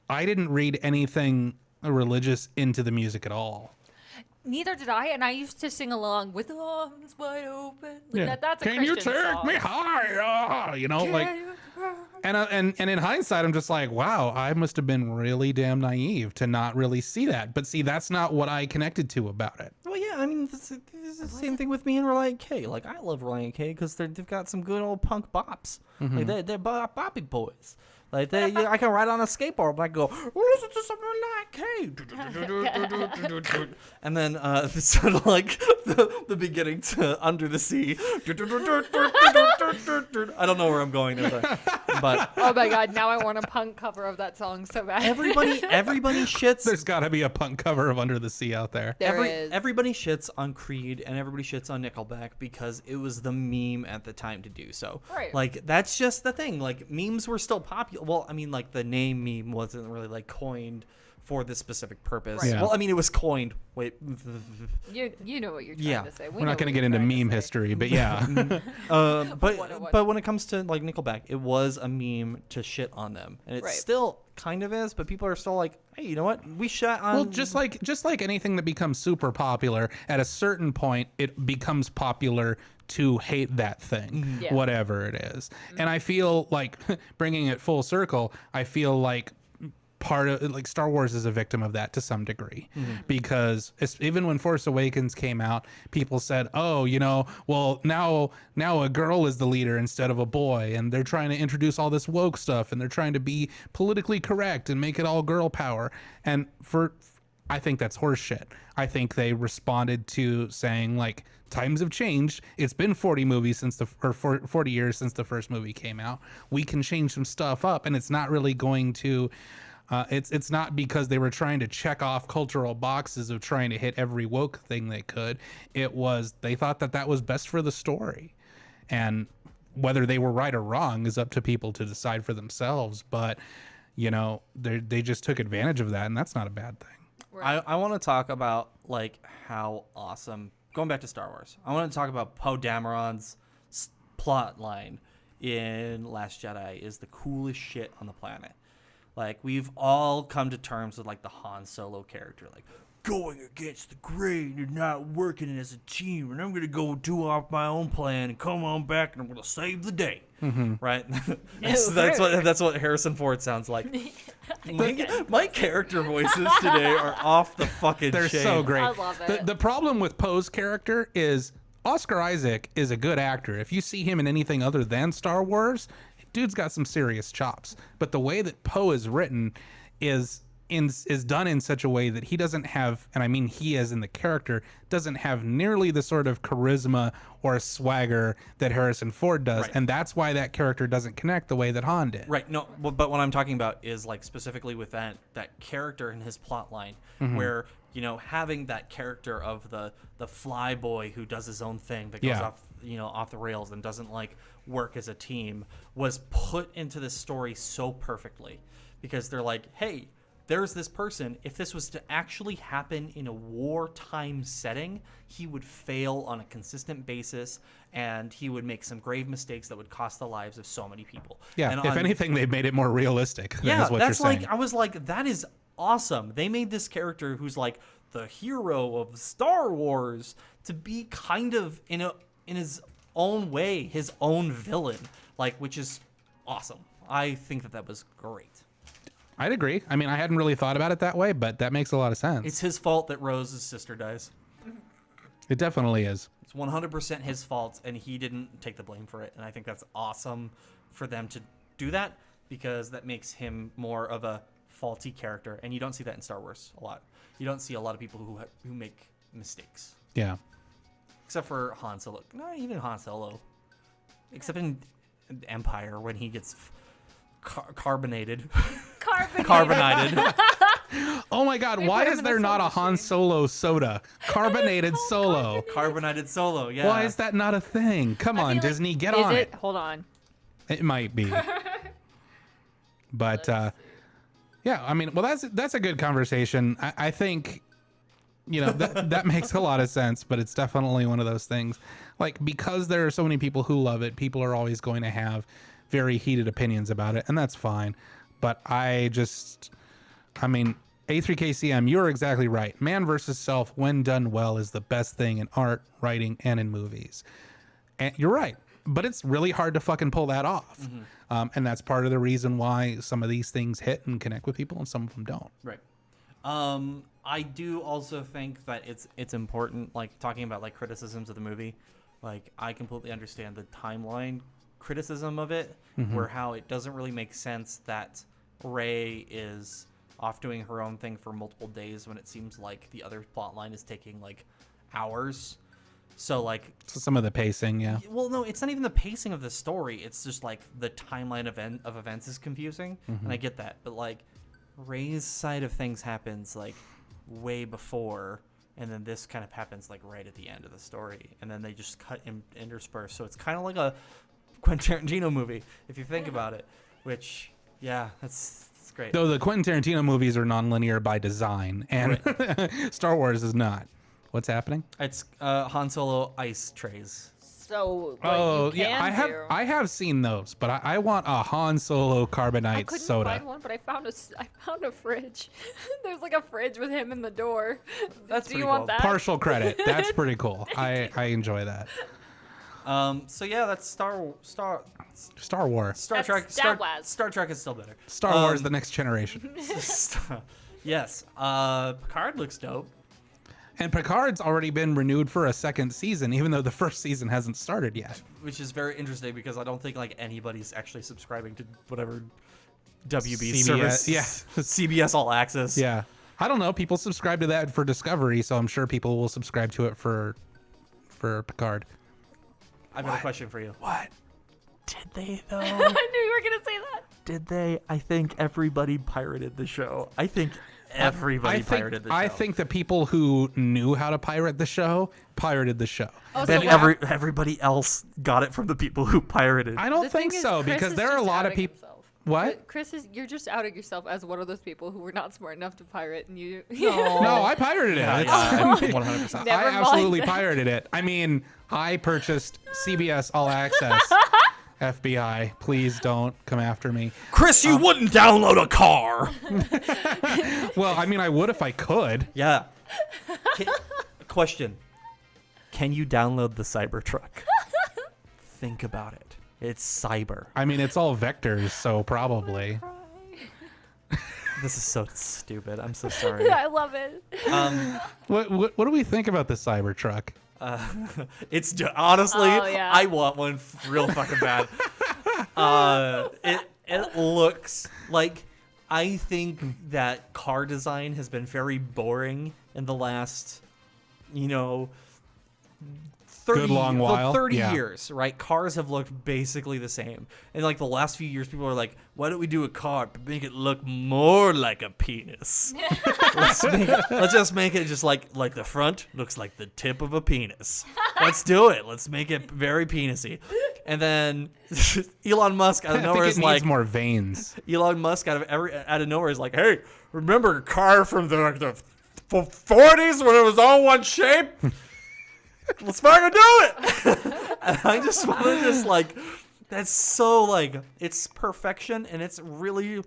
I didn't read anything religious into the music at all. Neither did I, and I used to sing along with arms wide open. Like that's a Can Christian you take song. me higher? And in hindsight, I'm just like, wow, I must have been really damn naive to not really see that. But see, that's not what I connected to about it. Well, yeah, I mean, it's the same thing with me and Relient K. Like, I love Relient K because they've got some good old punk bops. Mm-hmm. Like, they're boppy boys. Like, I can ride on a skateboard, and I go, listen to some Relient K. And then sort of like the beginning to Under the Sea. I don't know where I'm going there, but Oh my god, now I want a punk cover of that song so bad. everybody shits. There's got to be a punk cover of Under the Sea out there. There is. Everybody shits on Creed and everybody shits on Nickelback because it was the meme at the time to do so. Right. Like, that's just the thing. Like, memes were still popular. Well, I mean, like, the name meme wasn't really like coined for this specific purpose. Right. Yeah. Well, I mean, it was coined. Wait. You know what you're trying Yeah. to say. We're not going to get into meme history, but yeah. But when it comes to like Nickelback, it was a meme to shit on them, and it Right. still kind of is. But people are still like, hey, you know what? We shot on. Well, just like anything that becomes super popular, at a certain point, it becomes popular to hate that thing, Yeah. whatever it is. And I feel like, bringing it full circle, I feel like part of like Star Wars is a victim of that to some degree, because even when Force Awakens came out, people said, oh, well, now a girl is the leader instead of a boy, and they're trying to introduce all this woke stuff, and they're trying to be politically correct and make it all girl power. And I think that's horseshit. I think they responded to saying, like, times have changed. It's been 40 years since the first movie came out. We can change some stuff up, and it's not really going to. It's not because they were trying to check off cultural boxes of trying to hit every woke thing they could. It was they thought that was best for the story, and whether they were right or wrong is up to people to decide for themselves. But they just took advantage of that, and that's not a bad thing. Right. I want to talk about like how awesome, going back to Star Wars, I want to talk about Poe Dameron's plot line in Last Jedi is the coolest shit on the planet. Like, we've all come to terms with like the Han Solo character, like going against the grain and not working as a team, and I'm gonna go do off my own plan and come on back and I'm gonna save the day. Right? that's what Harrison Ford sounds like. My character voices today are off the fucking They're chain. so great. I love it. The problem with Poe's character is Oscar Isaac is a good actor. If you see him in anything other than Star Wars, dude's got some serious chops. But the way that Poe is written is done in such a way that he doesn't have, and I mean he as in the character, doesn't have nearly the sort of charisma or swagger that Harrison Ford does. Right. And that's why that character doesn't connect the way that Han did. Right. No, but what I'm talking about is like specifically with that character and his plot line, where having that character of the fly boy who does his own thing that goes off the rails and doesn't like work as a team was put into this story so perfectly, because they're like, hey, there's this person, if this was to actually happen in a wartime setting, he would fail on a consistent basis, and he would make some grave mistakes that would cost the lives of so many people. Yeah, and if anything, they've made it more realistic. Yeah, is what that's you're saying. like, I was like, that is awesome. They made this character who's like the hero of Star Wars to be kind of in his own way, his own villain, like, which is awesome. I think that was great. I'd agree. I mean, I hadn't really thought about it that way, but that makes a lot of sense. It's his fault that Rose's sister dies. It definitely is. It's 100% his fault, and he didn't take the blame for it. And I think that's awesome for them to do that, because that makes him more of a faulty character. And you don't see that in Star Wars a lot. You don't see a lot of people who make mistakes. Yeah. Except for Han Solo. Not even Han Solo. Except in Empire, when he gets carbonated. Carbonated. Oh my God, why is there not a Han Solo soda? Carbonated Solo. Carbonated Solo, yeah. Why is that not a thing? Come on, Disney, get on it. Hold on. It might be. But yeah, I mean, well, that's a good conversation. I think, you know, that makes a lot of sense, but it's definitely one of those things. Like, because there are so many people who love it, people are always going to have very heated opinions about it, and that's fine. But I mean, A3KCM, you're exactly right. Man versus self, when done well, is the best thing in art, writing, and in movies. And you're right. But it's really hard to fucking pull that off. Mm-hmm. And that's part of the reason why some of these things hit and connect with people and some of them don't. Right. I do also think that it's important, like, talking about, like, criticisms of the movie. Like, I completely understand the timeline criticism of it, where how it doesn't really make sense that Rey is off doing her own thing for multiple days when it seems like the other plot line is taking, like, hours. So, like... So some of the pacing, yeah. Well, no, it's not even the pacing of the story. It's just, like, the timeline of events is confusing, and I get that. But, like, Rey's side of things happens, like, way before, and then this kind of happens, like, right at the end of the story. And then they just cut and intersperse. So it's kind of like a Quentin Tarantino movie, if you think about it. Which, yeah, that's great. Though the Quentin Tarantino movies are non-linear by design, and Star Wars is not. What's happening? It's Han Solo ice trays. So I have seen those, but I want a Han Solo carbonite I couldn't soda. find one, but I found a fridge. There's like a fridge with him in the door. That's Do you pretty want cool. that? Partial credit. That's pretty cool. I enjoy that. So yeah, that's Star Wars. Star Trek. Star Wars. Star Trek is still better. Star Wars: The Next Generation. Yes. Picard looks dope. And Picard's already been renewed for a second season, even though the first season hasn't started yet. Which is very interesting because I don't think like anybody's actually subscribing to whatever WB CBS, service. yeah. CBS All Access. Yeah. I don't know. People subscribe to that for Discovery, so I'm sure people will subscribe to it for Picard. I've got a question for you. What? Did they though? I knew you were gonna say that. Did they? I think everybody pirated the show. I think everybody pirated the show. I think the people who knew how to pirate the show pirated the show. Oh, then so everybody else got it from the people who pirated. I don't The think thing is, so, Chris because is there are a just lot of outing people. himself. What? Chris you're just outing yourself as one of those people who were not smart enough to pirate, and you. No, I pirated it. Yeah, 100%. Never I mind absolutely then. pirated it. I mean, I purchased CBS All Access. FBI, please don't come after me. Chris, you wouldn't download a car. Well, I mean, I would if I could. Yeah. Question. Can you download the Cybertruck? Think about it. It's cyber. I mean, it's all vectors, so probably. This is so stupid. I'm so sorry. I love it. What do we think about the Cybertruck? It's honestly, Oh, yeah. I want one real fucking bad. It looks like, I think that car design has been very boring in the last, 30, Good long while. 30 Yeah. years, right? Cars have looked basically the same. And like the last few years, people are like, why don't we do a car but make it look more like a penis? Let's just make it just like the front looks like the tip of a penis. Let's do it. Let's make it very penisy. And then Elon Musk out of I nowhere think is it like, needs more veins. Elon Musk out of nowhere is like, hey, remember a car from the 40s when it was all one shape? Let's fucking do it. And I just want to that's so like, it's perfection, and it's really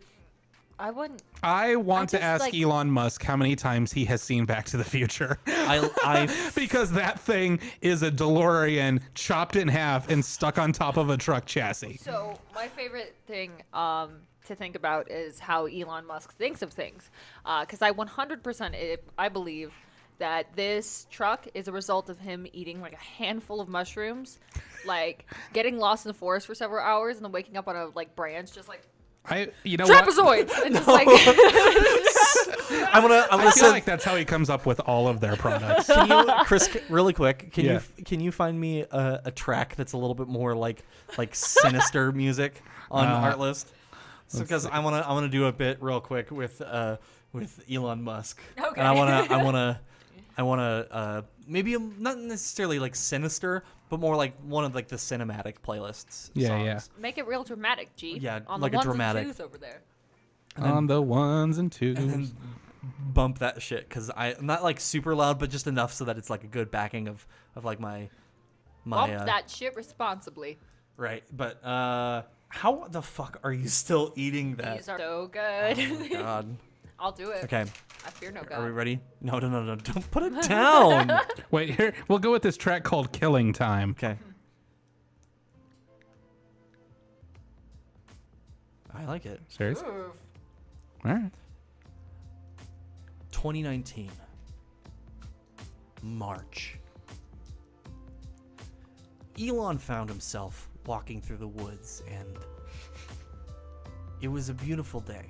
I wouldn't. I want I to just, ask like- Elon Musk how many times he has seen Back to the Future. I Because that thing is a DeLorean chopped in half and stuck on top of a truck chassis. So my favorite thing to think about is how Elon Musk thinks of things, because I 100% I believe that this truck is a result of him eating like a handful of mushrooms, like getting lost in the forest for several hours and then waking up on a like branch, just like You know what? trapezoids, and just like I'm gonna I feel send like that's how he comes up with all of their products. can you, Chris, really quick, Yeah. can you find me a track that's a little bit more like sinister music on Artlist? So because I wanna do a bit real quick with Elon Musk. Okay. And I wanna maybe not necessarily like sinister, but more like one of like the cinematic playlists. Yeah, songs. yeah. make it real dramatic, G. Yeah, on like the a ones dramatic- and twos over there. On the ones and twos. And then bump that shit because I'm not like super loud, but just enough so that it's like a good backing of like my Bump that shit responsibly. right. But how the fuck are you still eating that? These are so good. Oh my god. I'll do it. Okay, I fear no are we God. ready? No, don't put it down. Wait, here we'll go with this track called "Killing Time." Okay. I like it. Serious? Ooh. All right. 2019. March. Elon found himself walking through the woods, and it was a beautiful day.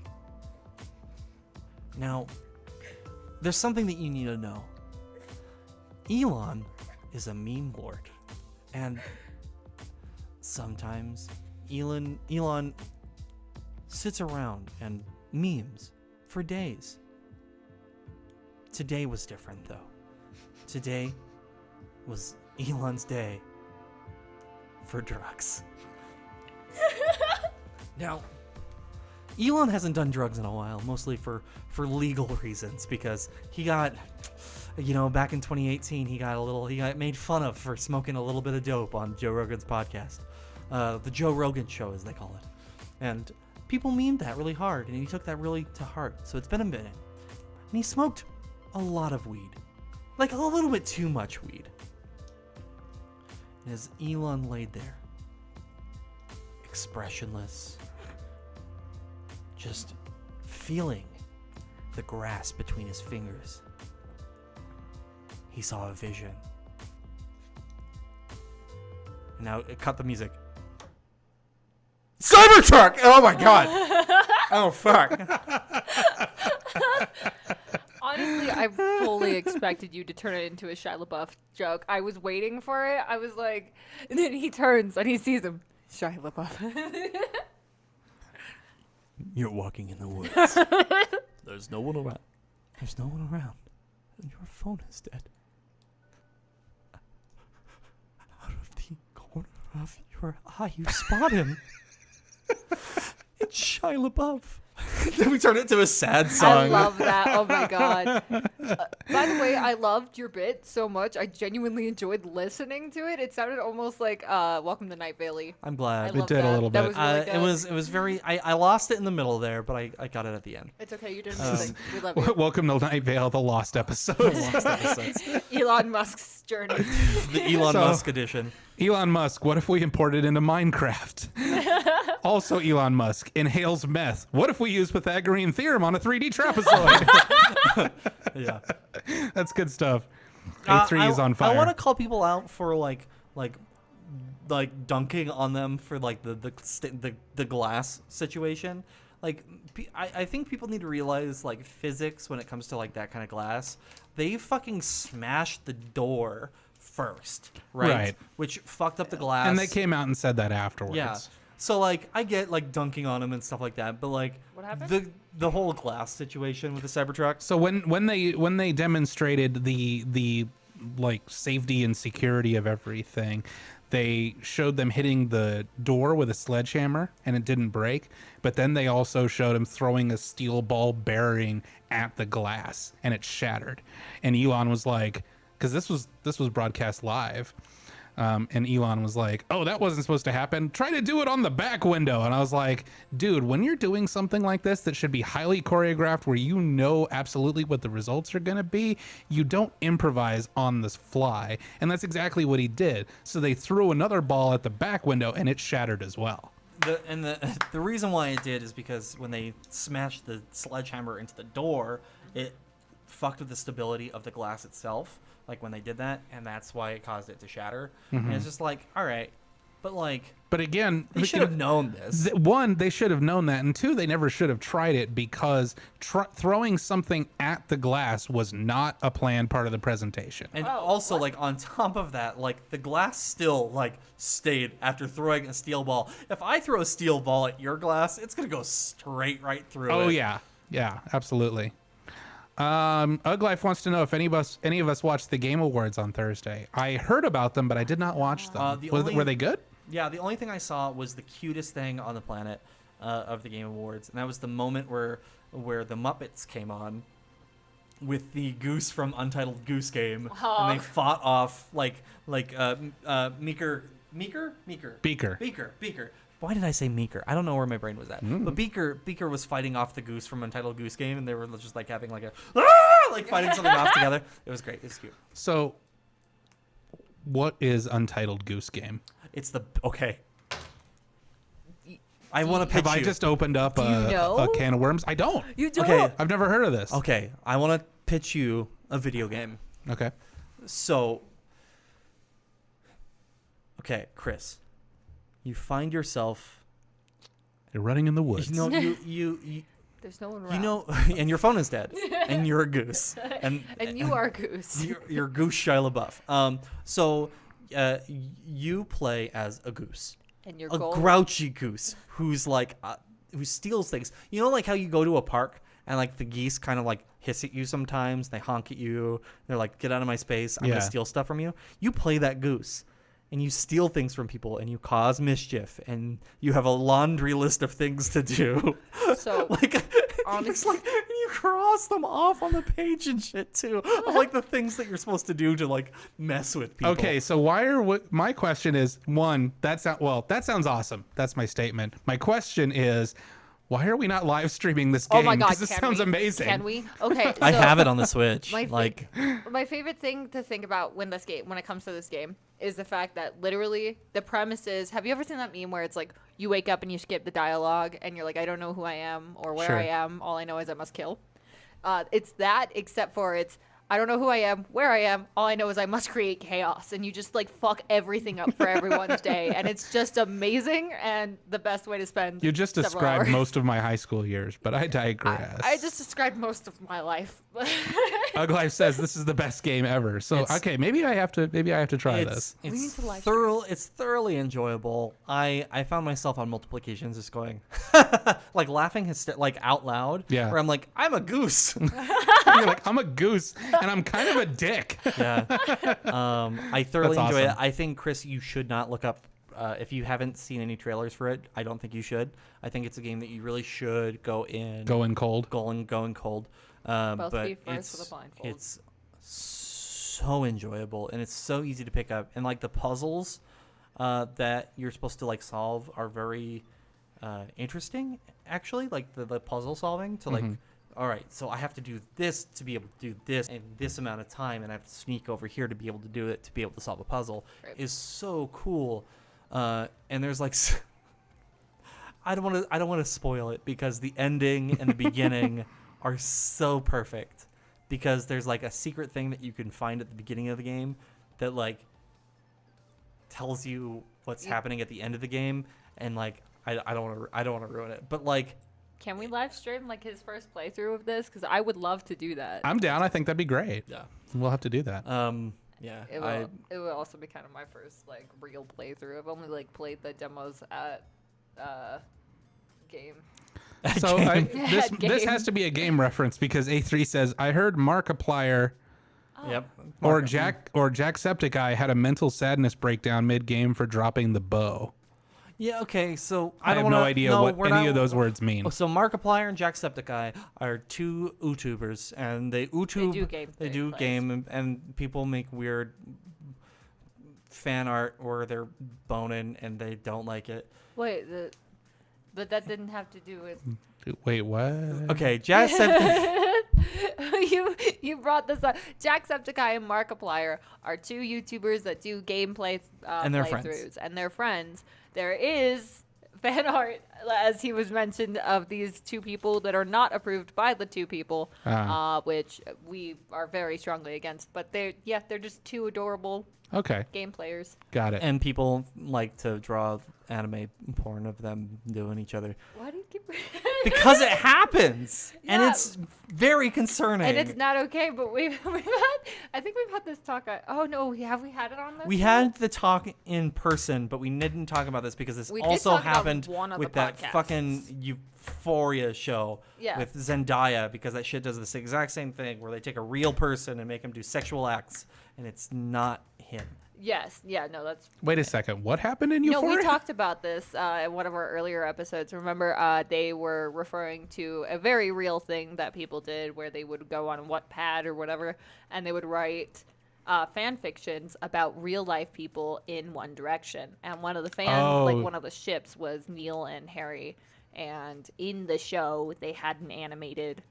Now, there's something that you need to know. Elon is a meme lord, and sometimes Elon sits around and memes for days. Today was different, though. Today was Elon's day for drugs. Now, Elon hasn't done drugs in a while, mostly for legal reasons, because he got, back in 2018, he got made fun of for smoking a little bit of dope on Joe Rogan's podcast, the Joe Rogan Show, as they call it, and people memed that really hard, and he took that really to heart. So it's been a minute, and he smoked a lot of weed, like a little bit too much weed. And as Elon laid there, expressionless, just feeling the grass between his fingers, he saw a vision. And now cut the music. Cybertruck! Oh my god! Oh fuck! Honestly, I fully expected you to turn it into a Shia LaBeouf joke. I was waiting for it. I was like, and then he turns and he sees him. Shia LaBeouf. You're walking in the woods. There's no one around. There's no one around. And your phone is dead. Out of the corner of your eye, you spot him. It's Shia LaBeouf. Then we turn it to a sad song. I love that. Oh my god. By the way, I loved your bit so much. I genuinely enjoyed listening to it. It sounded almost like Welcome to Night Valley. I'm I glad. love did a that. little That bit. was really good. It was very. I lost it in the middle there, but I got it at the end. It's okay. You did amazing. We love you. Welcome to Night Vale, the lost episodes. Lost episodes. Elon Musk's journey. The Elon So- Musk edition. Elon Musk, what if we imported into Minecraft? Also, Elon Musk inhales meth. What if we use Pythagorean theorem on a 3D trapezoid? Yeah. That's good stuff. A3 is on fire. I want to call people out for like dunking on them for like the glass situation. Like I think people need to realize like physics when it comes to like that kind of glass. They fucking smashed the door first, right? Right. Which fucked up the glass. And they came out and said that afterwards. Yeah. So like I get like dunking on them and stuff like that, but like What happened? the whole glass situation with the Cybertruck. So when they demonstrated the like safety and security of everything, they showed them hitting the door with a sledgehammer and it didn't break. But then they also showed him throwing a steel ball bearing at the glass and it shattered. And Elon was like, because this was broadcast live. And Elon was like, "Oh, that wasn't supposed to happen. Try to do it on the back window." And I was like, "Dude, when you're doing something like this that should be highly choreographed, where you know absolutely what the results are going to be, you don't improvise on the fly." And that's exactly what he did. So they threw another ball at the back window, and it shattered as well. The reason why it did is because when they smashed the sledgehammer into the door, it fucked with the stability of the glass itself. Like when they did that, and that's why it caused it to shatter. And it's just like, all right, but again, they should have known this. One, they should have known that, and two, they never should have tried it because throwing something at the glass was not a planned part of the presentation. And also, like on top of that, like the glass still like stayed after throwing a steel ball. If I throw a steel ball at your glass, it's gonna go straight right through. Oh yeah, absolutely. Uglife wants to know if any of us watched the Game Awards on Thursday. I heard about them, but I did not watch them. Were they good? Yeah, the only thing I saw was the cutest thing on the planet of the Game Awards, and that was the moment where the Muppets came on with the goose from Untitled Goose Game, and they fought off Beaker. Why did I say Meeker? I don't know where my brain was at. But Beaker was fighting off the goose from Untitled Goose Game, and they were just like having like a like fighting something off together. It was great. It was cute. So, what is Untitled Goose Game? It's okay. I want to pitch Have you. I just opened up know? a can of worms? I don't. You don't. Okay. I've never heard of this. Okay, I want to pitch you a video game. Okay. So, okay, Chris, you find yourself. You're running in the woods. You know, you There's no one around. you know, and your phone is dead, and you're a goose, and you are a goose. you're Goose Shia LaBeouf. So, you play as a goose. And your A goal. grouchy goose who's like who steals things. You know, like how you go to a park and like the geese kind of like hiss at you sometimes. They honk at you. They're like, "Get out of my space! I'm gonna steal stuff from you." You play that goose, and you steal things from people, and you cause mischief, and you have a laundry list of things to do. So like, it's like you cross them off on the page and shit too. Of like the things that you're supposed to do to like mess with people. Okay, so my question is, one, that sounds awesome. That's my statement. My question is, why are we not live streaming this game? Oh my god, Because this sounds amazing. Can we? Okay. I so have it on the Switch. my favorite thing to think about when it comes to this game is the fact that literally the premise is, have you ever seen that meme where it's like you wake up and you skip the dialogue and you're like, I don't know who I am or where Sure. I am. All I know is I must kill. It's that, except for it's I don't know who I am, where I am. All I know is I must create chaos, and you just like fuck everything up for everyone's day, and it's just amazing and the best way to spend. You just several described hours. most of my high school years, but I digress. I just described most of my life. Uglife says this is the best game ever. So okay, maybe I have to try this. We need to live It's thoroughly enjoyable. I found myself on multiple occasions just going like laughing like out loud. Yeah. Where I'm like, I'm a goose. You're like, I'm a goose and I'm kind of a dick. Yeah. I thoroughly That's enjoy it. awesome. I think, Chris, you should not look up if you haven't seen any trailers for it. I don't think you should. I think it's a game that you really should go in cold. Both But feet first with a blindfold. it's so enjoyable, and it's so easy to pick up. And like the puzzles that you're supposed to like solve are very interesting, actually. Like the puzzle solving to like, all right, so I have to do this to be able to do this in this amount of time, and I have to sneak over here to be able to do it to be able to solve a puzzle. Right. Is so cool. And there's like. I don't want to spoil it because the ending and the beginning are so perfect, because there's like a secret thing that you can find at the beginning of the game that like tells you what's happening at the end of the game, and like I don't want to ruin it, but like, Can we live stream like his first playthrough of this? Because I would love to do that. I'm down. I think that'd be great. yeah, We'll have to do that. yeah, It will also be kind of my first like real playthrough. I've only like played the demos at game. So this Game. has to be a game reference because A3 says, I heard Markiplier yep, or Jacksepticeye had a mental sadness breakdown mid-game for dropping the bow. yeah. Okay, so I have no idea what any of those words mean. So Markiplier and Jacksepticeye are two YouTubers, and they YouTube. do game They thing, do plays. game, and people make weird fan art where they're boning and they don't like it. Wait, but that didn't have to do with. Wait, what? Okay, Jacksepticeye. You brought this up. Jacksepticeye and Markiplier are two YouTubers that do gameplay And they're playthroughs, friends. and they're friends. There is fan art, as he was mentioned, of these two people that are not approved by the two people, which we are very strongly against. But they're just two adorable Okay, game players. got it. And people like to draw anime porn of them doing each other. Why do you keep? Because it happens. And Yeah. it's very concerning. And it's not okay, but we've had this talk. Oh no, have we had it on this? We had the talk in person, but we didn't talk about this because this We did also talk about happened one of with the that podcasts. fucking Euphoria show Yeah. with Zendaya, because that shit does this exact same thing where they take a real person and make him do sexual acts, and it's not him. Yes. Yeah. No, that's. Wait a second. What happened in No, Euphoria? we talked about this in one of our earlier episodes. Remember, they were referring to a very real thing that people did where they would go on Wattpad or whatever, and they would write fan fictions about real life people in One Direction. And one of the one of the ships was Neil and Harry. And in the show, they had an animated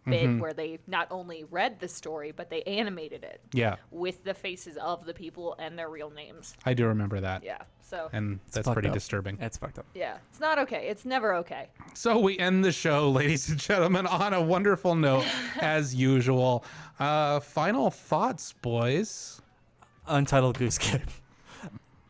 bit where they not only read the story, but they animated it. Yeah, With the faces of the people and their real names. I do remember that. Yeah. So. And that's fucked pretty up. disturbing. That's fucked up. Yeah, it's not okay. It's never okay. So we end the show, ladies and gentlemen, on a wonderful note, as usual. Final thoughts, boys. Untitled Goose Game.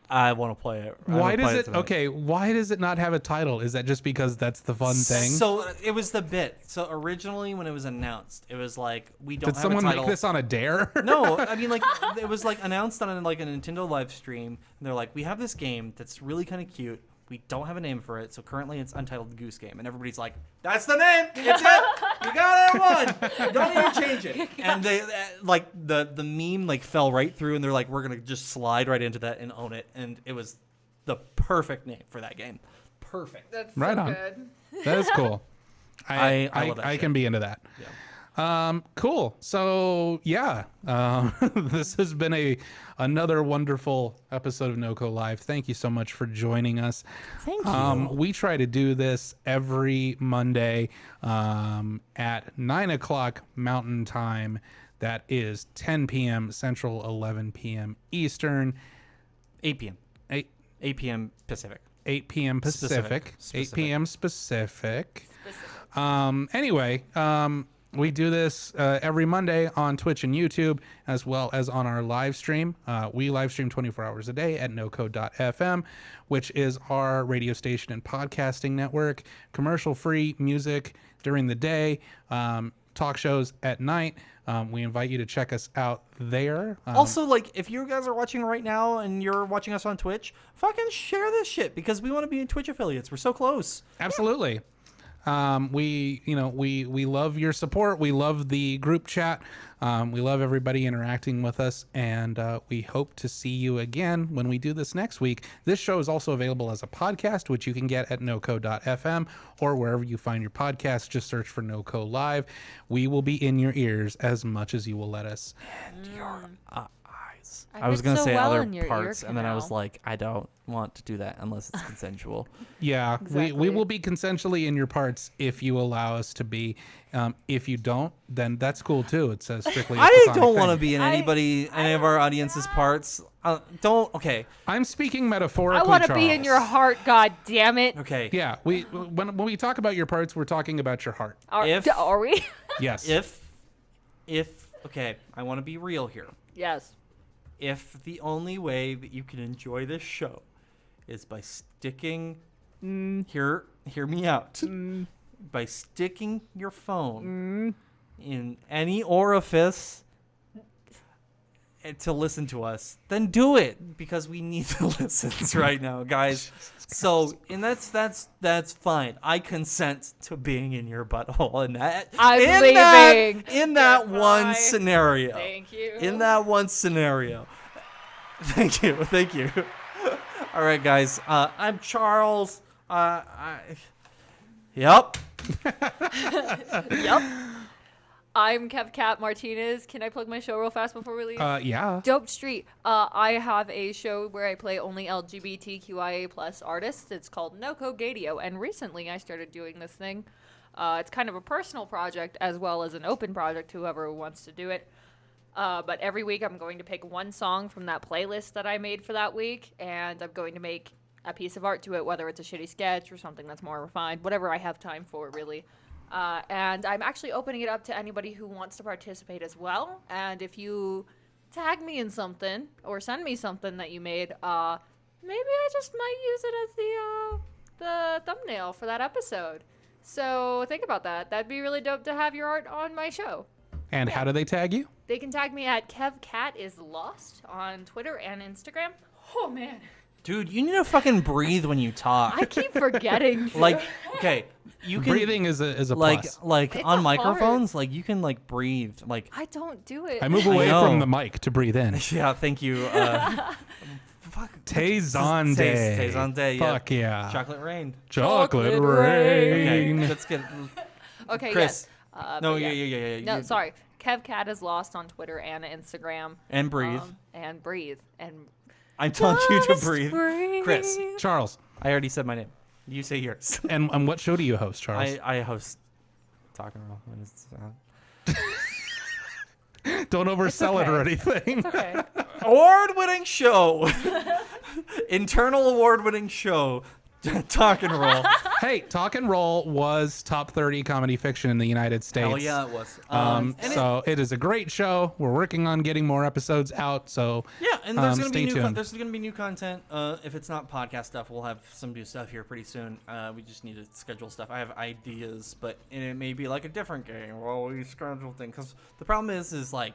I want to play it. Why does it? tonight. Okay, why does it not have a title? Is that just because that's the fun thing? So it was the bit. So originally when it was announced, it was like, we don't Did have someone a title. make this on a dare? No, I mean, like, it was like announced on like a Nintendo live stream, and they're like, we have this game that's really kind of cute. We don't have a name for it, so currently it's Untitled Goose Game, and everybody's like, "That's the name. It's it. You got it. One. Don't even change it." And they like the meme like fell right through, and they're like, "We're gonna just slide right into that and own it," and it was the perfect name for that game. Perfect. That's Right so on. good. That is cool. I love that I shit. can be into that. Yeah. Cool. So yeah, this has been another wonderful episode of NoCo Live. Thank you so much for joining us. Thank you. We try to do this every Monday at 9:00 Mountain Time. That is 10 p.m. Central, 11 p.m. Eastern, 8 p.m. 8 p.m. Pacific. 8 p.m. Pacific, Specific. 8 p.m. Specific. Specific. Anyway, we do this every Monday on Twitch and YouTube, as well as on our live stream. We live stream 24 hours a day at NoCo.fm, which is our radio station and podcasting network. Commercial-free music during the day, talk shows at night. We invite you to check us out there. Also, like, if you guys are watching right now and you're watching us on Twitch, fucking share this shit because we want to be Twitch affiliates. We're so close. Absolutely. We love your support. We love the group chat. We love everybody interacting with us, and we hope to see you again when we do this next week. This show is also available as a podcast, which you can get at noco.fm or wherever you find your podcast. Just search for NoCo Live. We will be in your ears as much as you will let us. And your eyes. I I was fit going to so say well other in your ear parts, and then I was canal. like, I don't want to do that unless it's consensual. Yeah, Exactly. we will be consensually in your parts if you allow us to be. If you don't, then that's cool too. It says strictly. a I platonic don't want to thing. be in any of our audience's parts. Okay. I'm speaking I metaphorically. want to be in Charles. your heart, God damn it. Okay. Yeah, when we talk about your parts, we're talking about your heart. Are we? Yes. If okay, I want to be real here. Yes. If the only way that you can enjoy this show is by sticking hear me out. By sticking your phone in any orifice to listen to us, then do it because we need the listens right now, guys. So, and that's fine. I consent to being in your butthole in that. I'm leaving. In that one Goodbye. scenario. Thank you. In that one scenario. Thank you. All right, guys. I'm Charles. Yep. Yep. I'm KevKat Martinez. Can I plug my show real fast before we leave? Yeah. Dope Street. I have a show where I play only LGBTQIA plus artists. It's called NoCo Gadio, and recently I started doing this thing. It's kind of a personal project as well as an open project, whoever wants to do it. But every week I'm going to pick one song from that playlist that I made for that week, and I'm going to make a piece of art to it, whether it's a shitty sketch or something that's more refined, whatever I have time for, really. And I'm actually opening it up to anybody who wants to participate as well. And if you tag me in something or send me something that you made, maybe I just might use it as the thumbnail for that episode. So think about that. That'd be really dope to have your art on my show. And how do they tag you? They can tag me at KevKatIsLost on Twitter and Instagram. Oh, man. Dude, you need to fucking breathe when you talk. I keep forgetting. Like, okay, you can Breathing is a like plus. like It's on hard. microphones, like you can like breathe. Like I don't do it. I move away know. from the mic to breathe in. yeah, thank you. Fuck. Tazon Day. Tazon Day. Yeah. Fuck yeah. Chocolate rain. Chocolate Chocolate rain. Okay, let's get. Okay, Chris. yes. No, but yeah. No, you- sorry. KevKatIsLost on Twitter and Instagram. And breathe. And breathe. And I'm telling you to just breathe. Chris, Charles. I already said my name. You say yours. And what show do you host, Charles? I host Talk and Roll. When it's, Don't oversell it or okay. anything. Okay. award-winning show. Internal award-winning show. Talk and Roll. Hey, Talk and Roll was top 30 comedy fiction in the United States. Hell yeah, it was. And So it is a great show. We're working on getting more episodes out. So yeah, and there's gonna stay be tuned. there's gonna be new content. If it's not podcast stuff, we'll have some new stuff here pretty soon. We just need to schedule stuff. I have ideas, but and it may be like a different game. Well, we schedule things because the problem is like.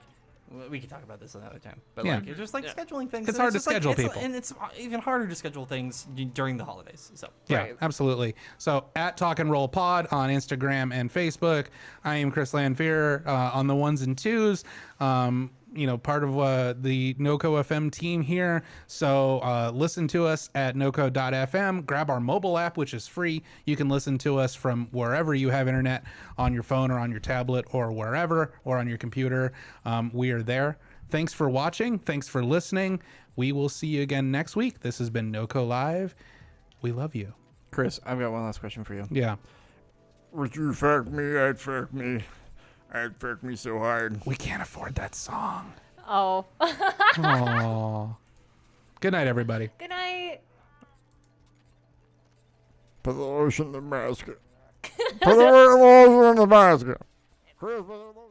We could talk about this another time, but Yeah. like it's just like scheduling things. It's and hard to just, like, schedule it's- people. and it's even harder to schedule things during the holidays. So yeah, Right. absolutely. So at Talk and Roll Pod on Instagram and Facebook. I am Chris Lanfear on the ones and twos. Part of the NoCo FM team here. So listen to us at NoCo.fm. Grab our mobile app, which is free. You can listen to us from wherever you have internet, on your phone or on your tablet or wherever, or on your computer. We are there. Thanks for watching. Thanks for listening. We will see you again next week. This has been NoCo Live. We love you. Chris, I've got one last question for you. Yeah. Would you fuck me? I'd fuck me. I'd fuck me so hard. We can't afford that song. Oh. Aww. Good night, everybody. Good night. Put the lotion in the basket. Put the lotion in the basket. Chris, put the lotion